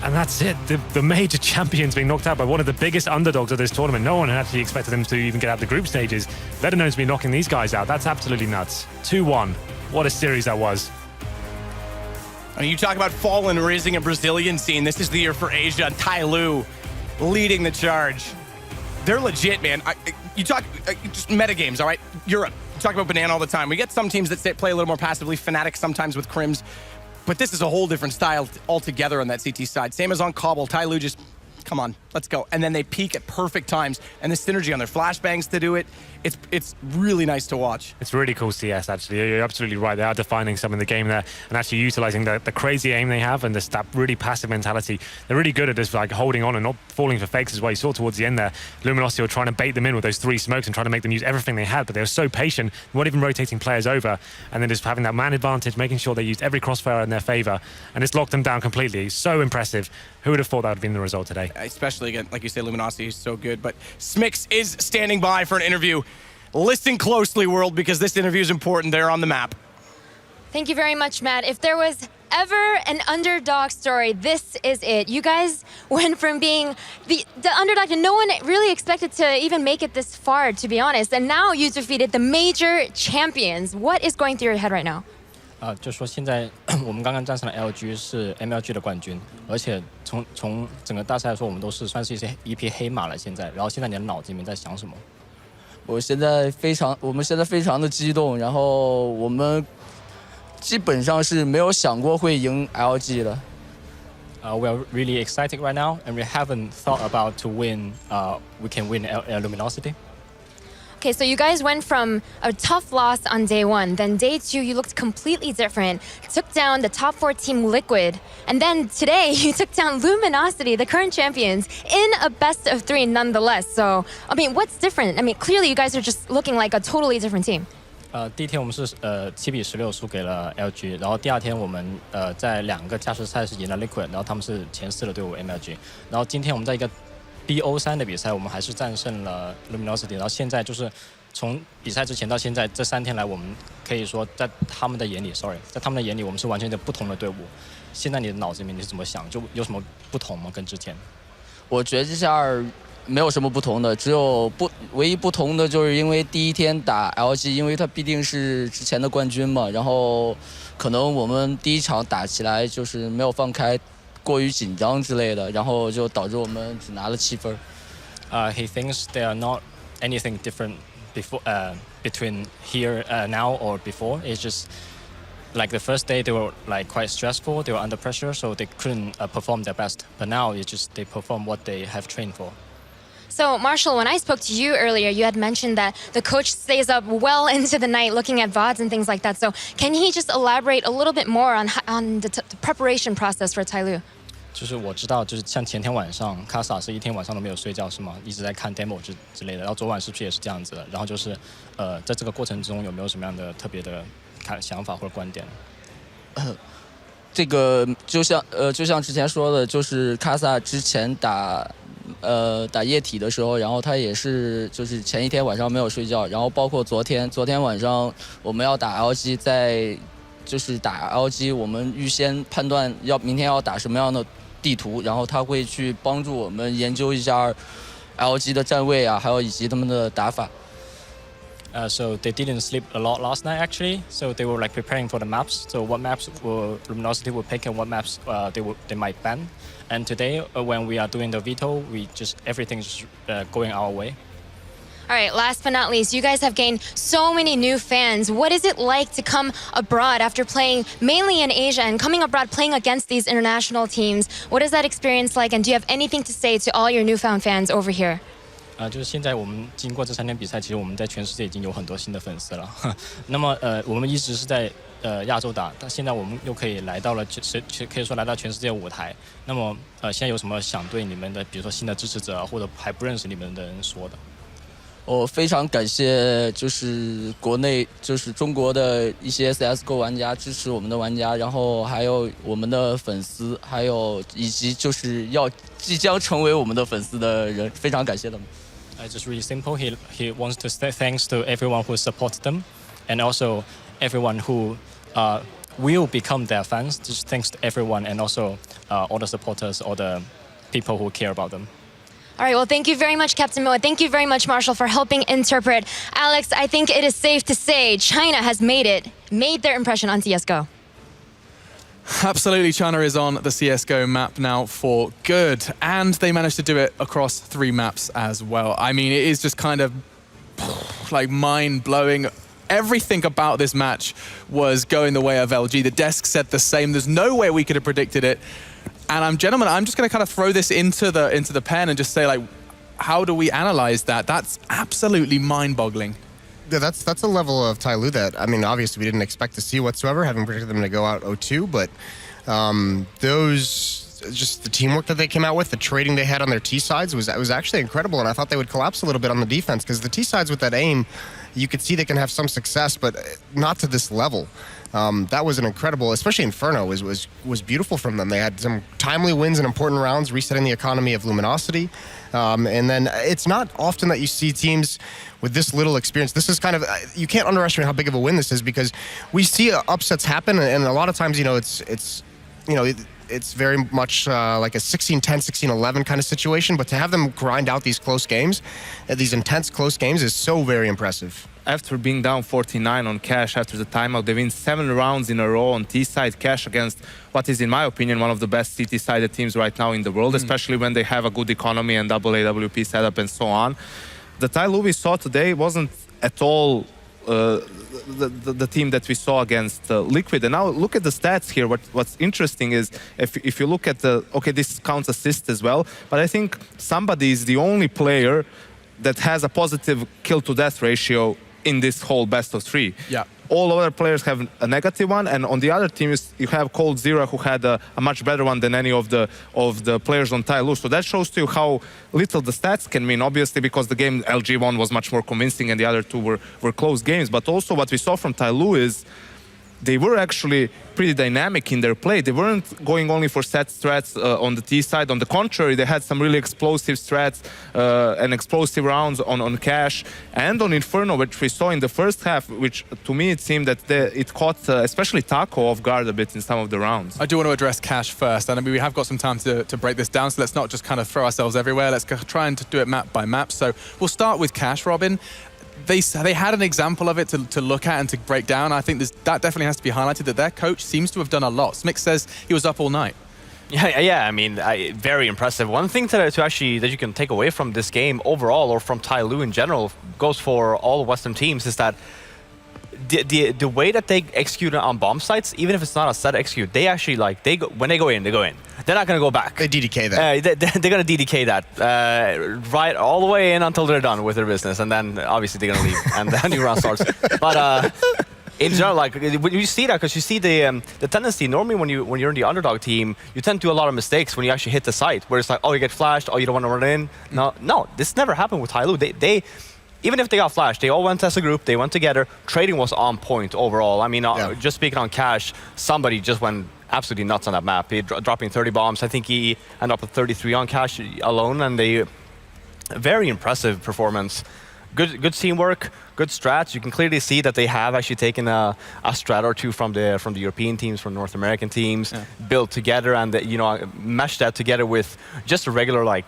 And that's it. The major champions being knocked out by one of the biggest underdogs of this tournament. No one had actually expected them to even get out the group stages, let alone to be knocking these guys out. That's absolutely nuts. 2-1. What a series that was.
I mean, you talk about Fallen raising a Brazilian scene. This is the year for Asia, and TyLoo leading the charge. They're legit, man. You talk just metagames, all right? Europe. You talk about Banana all the time. We get some teams that play a little more passively, Fnatic sometimes with Crims. But this is a whole different style altogether on that CT side. Same as on Cobble. TyLoo just, come on, let's go. And then they peak at perfect times. And the synergy on their flashbangs to do it, it's really nice to watch.
It's really cool CS, actually. You're absolutely right. They are defining some in the game there and actually utilizing the crazy aim they have and that really passive mentality. They're really good at just like holding on and not falling for fakes as well. You saw towards the end there, Luminosity were trying to bait them in with those 3 smokes and trying to make them use everything they had, but they were so patient, weren't even rotating players over, and then just having that man advantage, making sure they used every crossfire in their favor, and it's locked them down completely. So impressive. Who would have thought that would have been the result today?
Especially, again, like you say, Luminosity is so good, but Smix is standing by for an interview. Listen closely, world, because this interview is important. They're on the map.
Thank you very much, Matt. If there was ever an underdog story, this is it. You guys went from being the underdog and no one really expected to even make it this far, to be honest. And now you defeated the major champions. What is going through your head right now?
就说现在我们刚刚战胜了 LG 是 MLG 的冠军，而且从整个大赛来说，我们都是算是一匹黑马了。现在，然后现在你的脑子里面在想什么？
我们现在非常的激动，然后我们基本上是没有想过会赢 LG 的。
We are really excited right now, and we haven't thought about to win. We can win Luminosity.
Okay, so you guys went from a tough loss on day 1, then day 2 you looked completely different, took down the top 4 team Liquid, and then today you took down Luminosity, the current champions, in a best of 3 nonetheless. So, I mean, what's different? I mean, clearly you guys are just looking like a totally different team.
第一天我们是7比16输给了 LG， 然后第二天我们在2个加时赛是赢了 Liquid， 然后他们是前4的队伍 MLG， 然后今天我们在一个 BO3 的比赛，我们还是战胜了 Luminosity， 然后现在就是从比赛之前到现在这3天来，我们可以说在他们的眼里，我们是完全的不同的队伍。现在你的脑子里面你是怎么想？就有什么不同吗？跟之前？
我觉得这下没有什么不同的，唯一不同的就是因为第一天打 LG， 因为他必定是之前的冠军嘛，然后可能我们第一场打起来就是没有放开。过于紧张之类的，然后就导致我们只拿了7分。
He thinks there are not anything different between here now or before. It's just like the first day they were like quite stressful. They were under pressure, so they couldn't perform their best. But now it's just they perform what they have trained for.
So, Marshall, when I spoke to you earlier, you had mentioned that the coach stays up well into the night looking at VODs and things like that. So, can he just elaborate a little bit more on the preparation process for TyLoo?
就是我知道，就是像前天晚上，卡萨是一天晚上都没有睡觉是吗？一直在看 demo 之类的。然后昨晚是不是也是这样子的？然后就是，在这个过程中有没有什么样的特别的想法或者观点？
这个就像之前说的，就是卡萨之前打液体的时候，然后他也是就是前一天晚上没有睡觉，然后包括昨天晚上我们要打 LG， 就是打 LG， 我们预先判断明天要打什么样的地图，然后他会去帮助我们研究一下 LG 的站位啊，还有以及他们的打法。
So they didn't sleep a lot last night actually. So they were like preparing for the maps. So what maps Luminosity will pick and what maps they might ban. And today when we are doing the veto, everything's going our way.
All right, last but not least, you guys have gained so many new fans. What is it like to come abroad after playing mainly in Asia and coming abroad playing against these international teams? What is that experience like? And do you have anything to say to all your newfound fans over here?
就是现在我们经过这3天比赛，其实我们在全世界已经有很多新的粉丝了。那么我们一直是在亚洲打，但现在我们又可以来到了可以说来到全世界舞台。那么现在有什么想对你们的，比如说新的支持者或者还不认识你们的人说的？
我非常感谢，就是国内就是中国的一些 CS:GO 玩家支持我们的玩家，然后还有我们的粉丝，还有以及就是即将成为我们的粉丝的人，非常感谢他们。
It's just really simple. He wants to say thanks to everyone who supported them, and also everyone who will become their fans. Just thanks to everyone, and also all the supporters, all the people who care about them.
All right, well, thank you very much, Captain Moa. Thank you very much, Marshall, for helping interpret. Alex, I think it is safe to say China has made their impression on CSGO.
Absolutely, China is on the CSGO map now for good, and they managed to do it across 3 maps as well. I mean, it is just kind of like mind-blowing. Everything about this match was going the way of LG. The desk said the same. There's no way we could have predicted it. And gentlemen, I'm just going to kind of throw this into the pen and just say, like, how do we analyze that? That's absolutely mind-boggling.
Yeah, that's a level of TyLoo that, I mean, obviously we didn't expect to see whatsoever, having predicted them to go out 0-2, but just the teamwork that they came out with, the trading they had on their T sides was actually incredible, and I thought they would collapse a little bit on the defense, because the T sides with that aim, you could see they can have some success, but not to this level. That was an incredible, especially Inferno was beautiful from them. They had some timely wins in important rounds, resetting the economy of Luminosity. And then it's not often that you see teams with this little experience. This is kind of, you can't underestimate how big of a win this is, because we see upsets happen, and a lot of times, it's very much like a 16-10, 16-11 kind of situation, but to have them grind out these close games, these intense close games, is so very impressive.
After being down 49 on Cash after the timeout, they win 7 rounds in a row on T-side. Cash against what is, in my opinion, one of the best CT-sided teams right now in the world, especially when they have a good economy and double AWP setup and so on. The TyLoo we saw today wasn't at all the team that we saw against Liquid. And now look at the stats here. What's interesting is if you look at this counts assist as well, but I think somebody is the only player that has a positive kill-to-death ratio in this whole best of 3.
Yeah.
All other players have a negative one, and on the other teams you have Cold Zero, who had a much better one than any of the players on TyLoo. So that shows to you how little the stats can mean, obviously, because the game LG won was much more convincing and the other 2 were close games. But also what we saw from TyLoo is they were actually pretty dynamic in their play. They weren't going only for set strats on the T side. On the contrary, they had some really explosive strats and explosive rounds on Cash and on Inferno, which we saw in the first half, which to me it seemed that it caught especially Taco off guard a bit in some of the rounds.
I do want to address Cash first, and I mean, we have got some time to break this down, so let's not just kind of throw ourselves everywhere. Let's try and do it map by map. So we'll start with Cash, Robin. They had an example of it to look at and to break down. I think that definitely has to be highlighted, that their coach seems to have done a lot. Smick says he was up all night.
Yeah. I mean, very impressive. One thing that you can take away from this game overall, or from TyLoo in general, goes for all Western teams, is that the way that they execute on bomb sites, even if it's not a set execute, they actually when they go in, they go in. They're not gonna go back.
They DDK that.
They're gonna DDK that right all the way in until they're done with their business, and then obviously they're gonna leave, and the new round starts. But in general, like when you see that, because you see the tendency normally when you're in the underdog team, you tend to do a lot of mistakes when you actually hit the site, where it's like, oh, you get flashed, oh, you don't want to run in. No, this never happened with TyLoo. They even if they got flashed, they all went as a group, they went together. Trading was on point overall. I mean, just speaking on Cash, somebody just went absolutely nuts on that map. He dropping 30 bombs. I think he ended up with 33 on Cash alone, and very impressive performance. Good teamwork, good strats. You can clearly see that they have actually taken a strat or two from the European teams, from North American teams, built together, and meshed that together with just a regular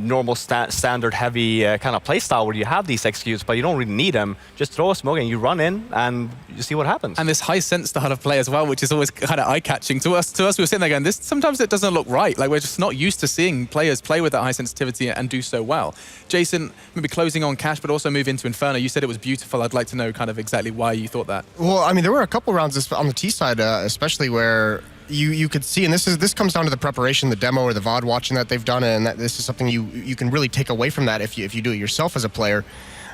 normal standard heavy kind of playstyle where you have these executes, but you don't really need them. Just throw a smoke and you run in and you see what happens.
And this high sense style of play as well, which is always kind of eye-catching. To us, we were sitting there going, sometimes it doesn't look right. Like, we're just not used to seeing players play with that high sensitivity and do so well. Jason, maybe closing on Cash, but also move into Inferno. You said it was beautiful. I'd like to know kind of exactly why you thought that.
Well, I mean, there were a couple rounds on the T side, especially where you could see, and this comes down to the preparation, the demo or the VOD watching that they've done, and that this is something you can really take away from that if you do it yourself as a player.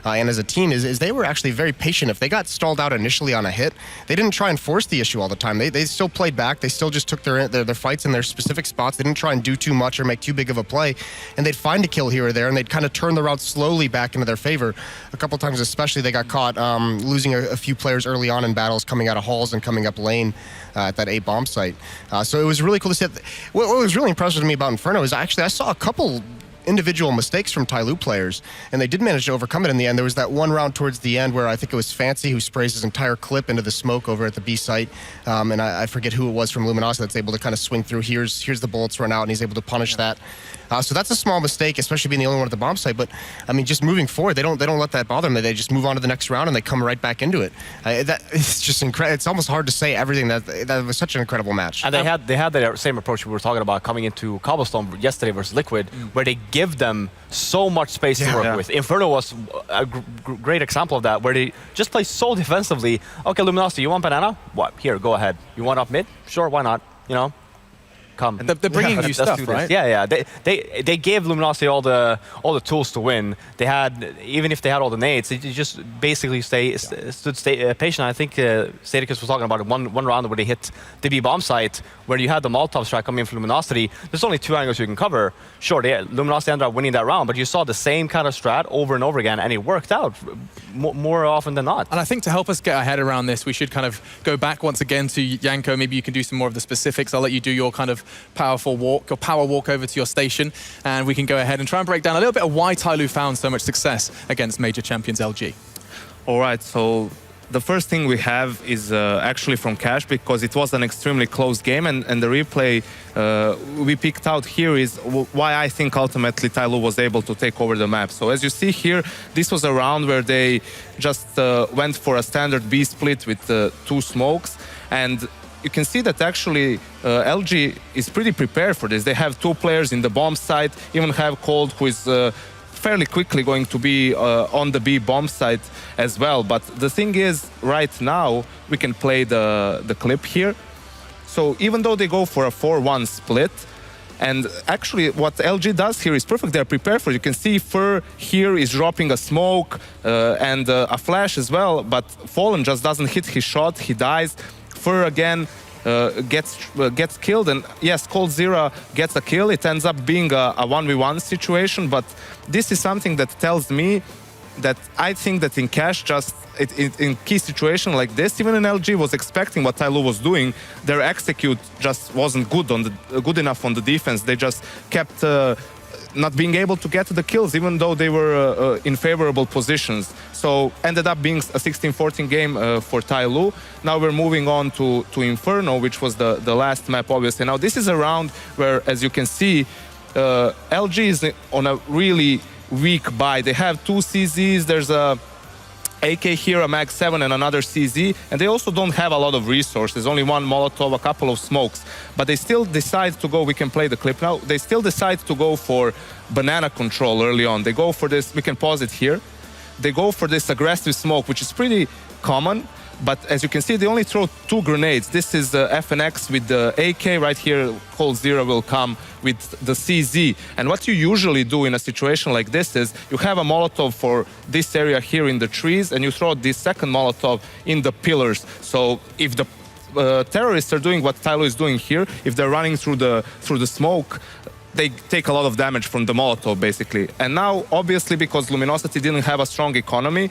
And as a team, is they were actually very patient. If they got stalled out initially on a hit, they didn't try and force the issue all the time. They still played back. They still just took their fights in their specific spots. They didn't try and do too much or make too big of a play. And they'd find a kill here or there, and they'd kind of turn the route slowly back into their favor. A couple times especially, they got caught losing a few players early on in battles, coming out of halls and coming up lane at that A bomb site. So it was really cool to see. What was really impressive to me about Inferno is I saw a couple individual mistakes from TyLoo players, and they did manage to overcome it in the end. There was that one round towards the end where I think it was Fancy who sprays his entire clip into the smoke over at the B site, and I forget who it was from Luminosity that's able to kind of swing through. Here's the bullets run out, and he's able to punish that. So that's a small mistake, especially being the only one at the bomb site. But I mean, just moving forward, they don't let that bother them. They just move on to the next round and they come right back into it. It's just incredible. It's almost hard to say everything. That was such an incredible match.
And they had the same approach we were talking about coming into Cobblestone yesterday versus Liquid, where they give them so much space to work with. Inferno was a great example of that, where they just play so defensively. Okay, Luminosity, you want banana? What? Here, go ahead. You want up mid? Sure, why not? Come.
They're bringing you stuff, right?
Yeah. They gave Luminosity all the tools to win. They had, even if they had all the nades, they just basically stood patient. I think Sadicus was talking about it, one round where they hit the B bomb site, where you had the Molotov strike coming in from Luminosity. There's only two angles you can cover. Sure, Luminosity ended up winning that round, but you saw the same kind of strat over and over again, and it worked out more often than not.
And I think to help us get our head around this, we should kind of go back once again to Yanko. Maybe you can do some more of the specifics. I'll let you do your kind of power walk over to your station, and we can go ahead and try and break down a little bit of why TyLoo found so much success against major champions LG.
All right, so the first thing we have is actually from Cash, because it was an extremely close game, and the replay we picked out here is why I think ultimately TyLoo was able to take over the map. So as you see here, this was a round where they just went for a standard B split with two smokes, and you can see that actually LG is pretty prepared for this. They have two players in the bomb site, even have Cold, who is fairly quickly going to be on the B bomb site as well. But the thing is, right now, we can play the clip here. So even though they go for a 4-1 split, and actually what LG does here is perfect. They're prepared for it. You can see Fur here is dropping a smoke and a flash as well, but Fallen just doesn't hit his shot. He dies. Fur again gets killed, and yes, Cold Zero gets a kill. It ends up being a 1v1 situation, but this is something that tells me that I think that in Cash, in key situation like this, even in LG was expecting what TyLoo was doing. Their execute just wasn't good enough on the defense. They just kept not being able to get to the kills, even though they were in favorable positions. So ended up being a 16-14 game for TyLoo. Now we're moving on to Inferno, which was the last map, obviously. Now this is a round where, as you can see, LG is on a really weak buy. They have two CZs. There's a AK here, a Mag 7 and another CZ, and they also don't have a lot of resources, only one Molotov, a couple of smokes, but they still decide to go, we can play the clip now, they still decide to go for banana control early on. They go for this, we can pause it here, they go for this aggressive smoke, which is pretty common. But as you can see, they only throw 2 grenades. This is the FNX with the AK right here. Cold Zero will come with the CZ. And what you usually do in a situation like this is you have a Molotov for this area here in the trees, and you throw this second Molotov in the pillars. So if the terrorists are doing what TyLoo is doing here, if they're running through the smoke, they take a lot of damage from the Molotov, basically. And now, obviously, because Luminosity didn't have a strong economy,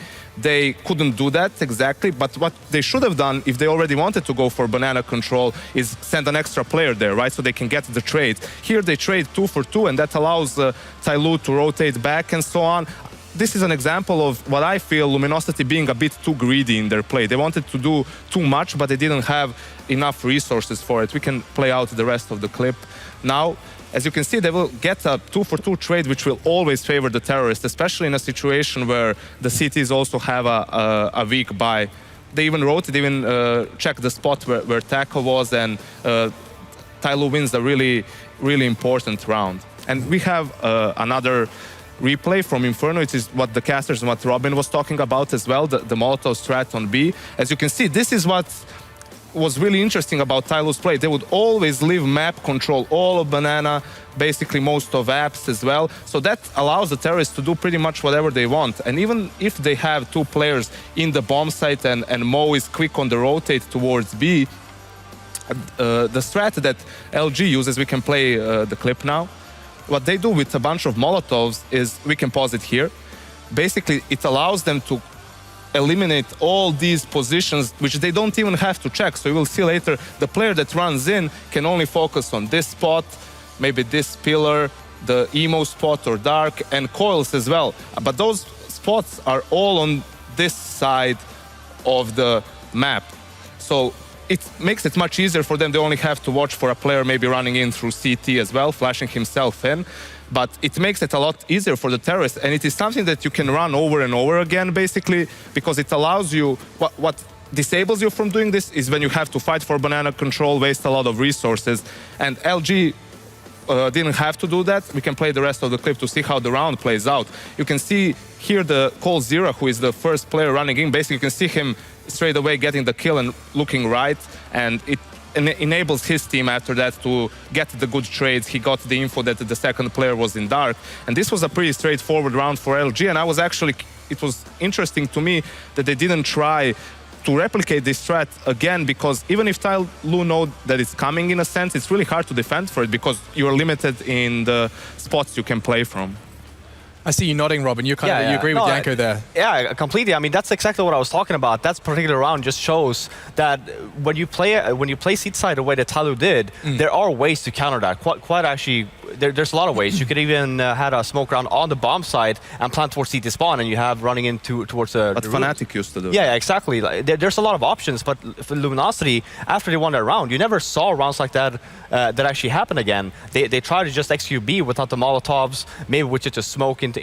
they couldn't do that exactly. But what they should have done, if they already wanted to go for banana control, is send an extra player there, right? So they can get the trade. Here they trade 2 for 2, and that allows TyLoo to rotate back and so on. This is an example of what I feel Luminosity being a bit too greedy in their play. They wanted to do too much, but they didn't have enough resources for it. We can play out the rest of the clip now. As you can see, they will get a 2 for 2 trade, which will always favor the terrorists, especially in a situation where the cities also have a weak buy. They even checked the spot where Taco was, and TyLoo wins a really, really important round. And we have another replay from Inferno. It is what the casters and what Robin was talking about as well, the Molotov strat on B. As you can see, this is what was really interesting about TyLoo's play. They would always leave map control, all of banana, basically most of apps as well. So that allows the terrorists to do pretty much whatever they want. And even if they have 2 players in the bomb site and Mo is quick on the rotate towards B, the strat that LG uses, we can play the clip now. What they do with a bunch of Molotovs is, we can pause it here. Basically, it allows them to eliminate all these positions, which they don't even have to check. So you will see later, the player that runs in can only focus on this spot, maybe this pillar, the emo spot or dark, and coils as well. But those spots are all on this side of the map. So it makes it much easier for them. They only have to watch for a player maybe running in through CT as well, flashing himself in. But it makes it a lot easier for the terrorists, and it is something that you can run over and over again, basically, because it allows you, what disables you from doing this is when you have to fight for banana control, waste a lot of resources, and LG didn't have to do that. We can play the rest of the clip to see how the round plays out. You can see here the Cold Zero, who is the first player running in, basically you can see him straight away getting the kill and looking right, and it enables his team after that to get the good trades. He got the info that the second player was in dark. And this was a pretty straightforward round for LG. And it was interesting to me that they didn't try to replicate this strat again, because even if TyLoo know that it's coming in a sense, it's really hard to defend for it because you're limited in the spots you can play from.
I see you nodding, Robin. You you agree with Janko there.
Yeah, completely. I mean, that's exactly what I was talking about. That particular round just shows that when you play seat side the way that TyLoo did, there are ways to counter that. Quite actually, there's a lot of ways. You could even had a smoke round on the bomb side and plant towards CT spawn, and you have running in towards the.
But Fnatic used to do.
Yeah, exactly. There's a lot of options, but for Luminosity, after they won that round, you never saw rounds like that that actually happen again. They tried to just execute B without the Molotovs, maybe with just a smoke in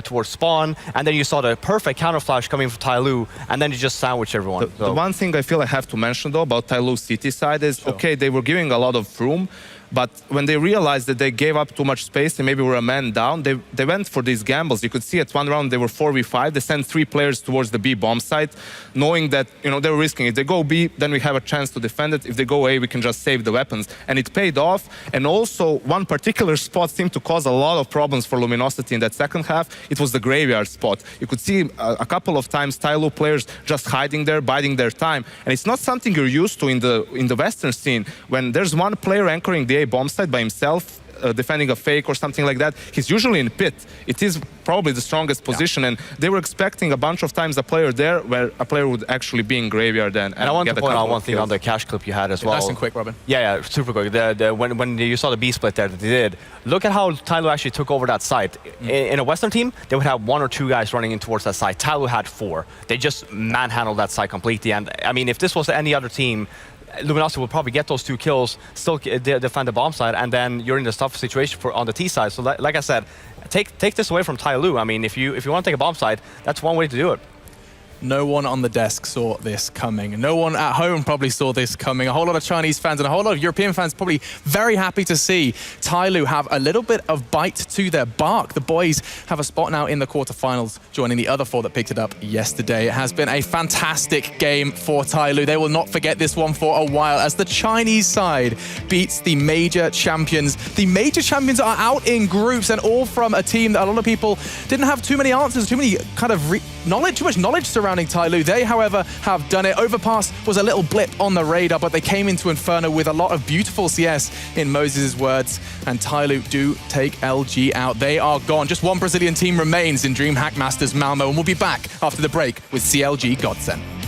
towards spawn, and then you saw the perfect counter flash coming from TyLoo, and then you just sandwich everyone.
The one thing I feel I have to mention though about TyLoo's CT side is, okay, they were giving a lot of room, but when they realized that they gave up too much space and maybe were a man down, they went for these gambles. You could see at one round they were 4v5. They sent 3 players towards the B bomb site, knowing that they were risking it. If they go B, then we have a chance to defend it. If they go A, we can just save the weapons. And it paid off. And also, one particular spot seemed to cause a lot of problems for Luminosity in that second half. It was the graveyard spot. You could see a couple of times TyLoo players just hiding there, biding their time. And it's not something you're used to in the Western scene. When there's one player anchoring the A bomb site by himself, defending a fake or something like that, he's usually in pit. It is probably the strongest position, and they were expecting a bunch of times a player there where a player would actually be in graveyard and
I want to point out one thing on the cash clip you had as well.
Nice and quick, Robin.
Yeah, super quick. When you saw the B split there that they did, look at how TyLoo actually took over that site. In a Western team, they would have 1 or 2 guys running in towards that site. TyLoo had 4. They just manhandled that site completely. And I mean, if this was any other team, Luminosity will probably get those 2 kills, still defend the bomb side, and then you're in this tough situation on the T side. So like I said, take this away from TyLoo. I mean, if you want to take a bomb side, that's one way to do it.
No one on the desk saw this coming. No one at home probably saw this coming. A whole lot of Chinese fans and a whole lot of European fans probably very happy to see TyLoo have a little bit of bite to their bark. The boys have a spot now in the quarterfinals, joining the other 4 that picked it up yesterday. It has been a fantastic game for TyLoo. They will not forget this one for a while as the Chinese side beats the major champions. The major champions are out in groups and all from a team that a lot of people didn't have too many answers, too many kind of too much knowledge surrounding TyLoo. They, however, have done it. Overpass was a little blip on the radar, but they came into Inferno with a lot of beautiful CS, in Moses' words, and TyLoo do take LG out. They are gone. Just one Brazilian team remains in DreamHack Masters Malmö, and we'll be back after the break with CLG Godsend.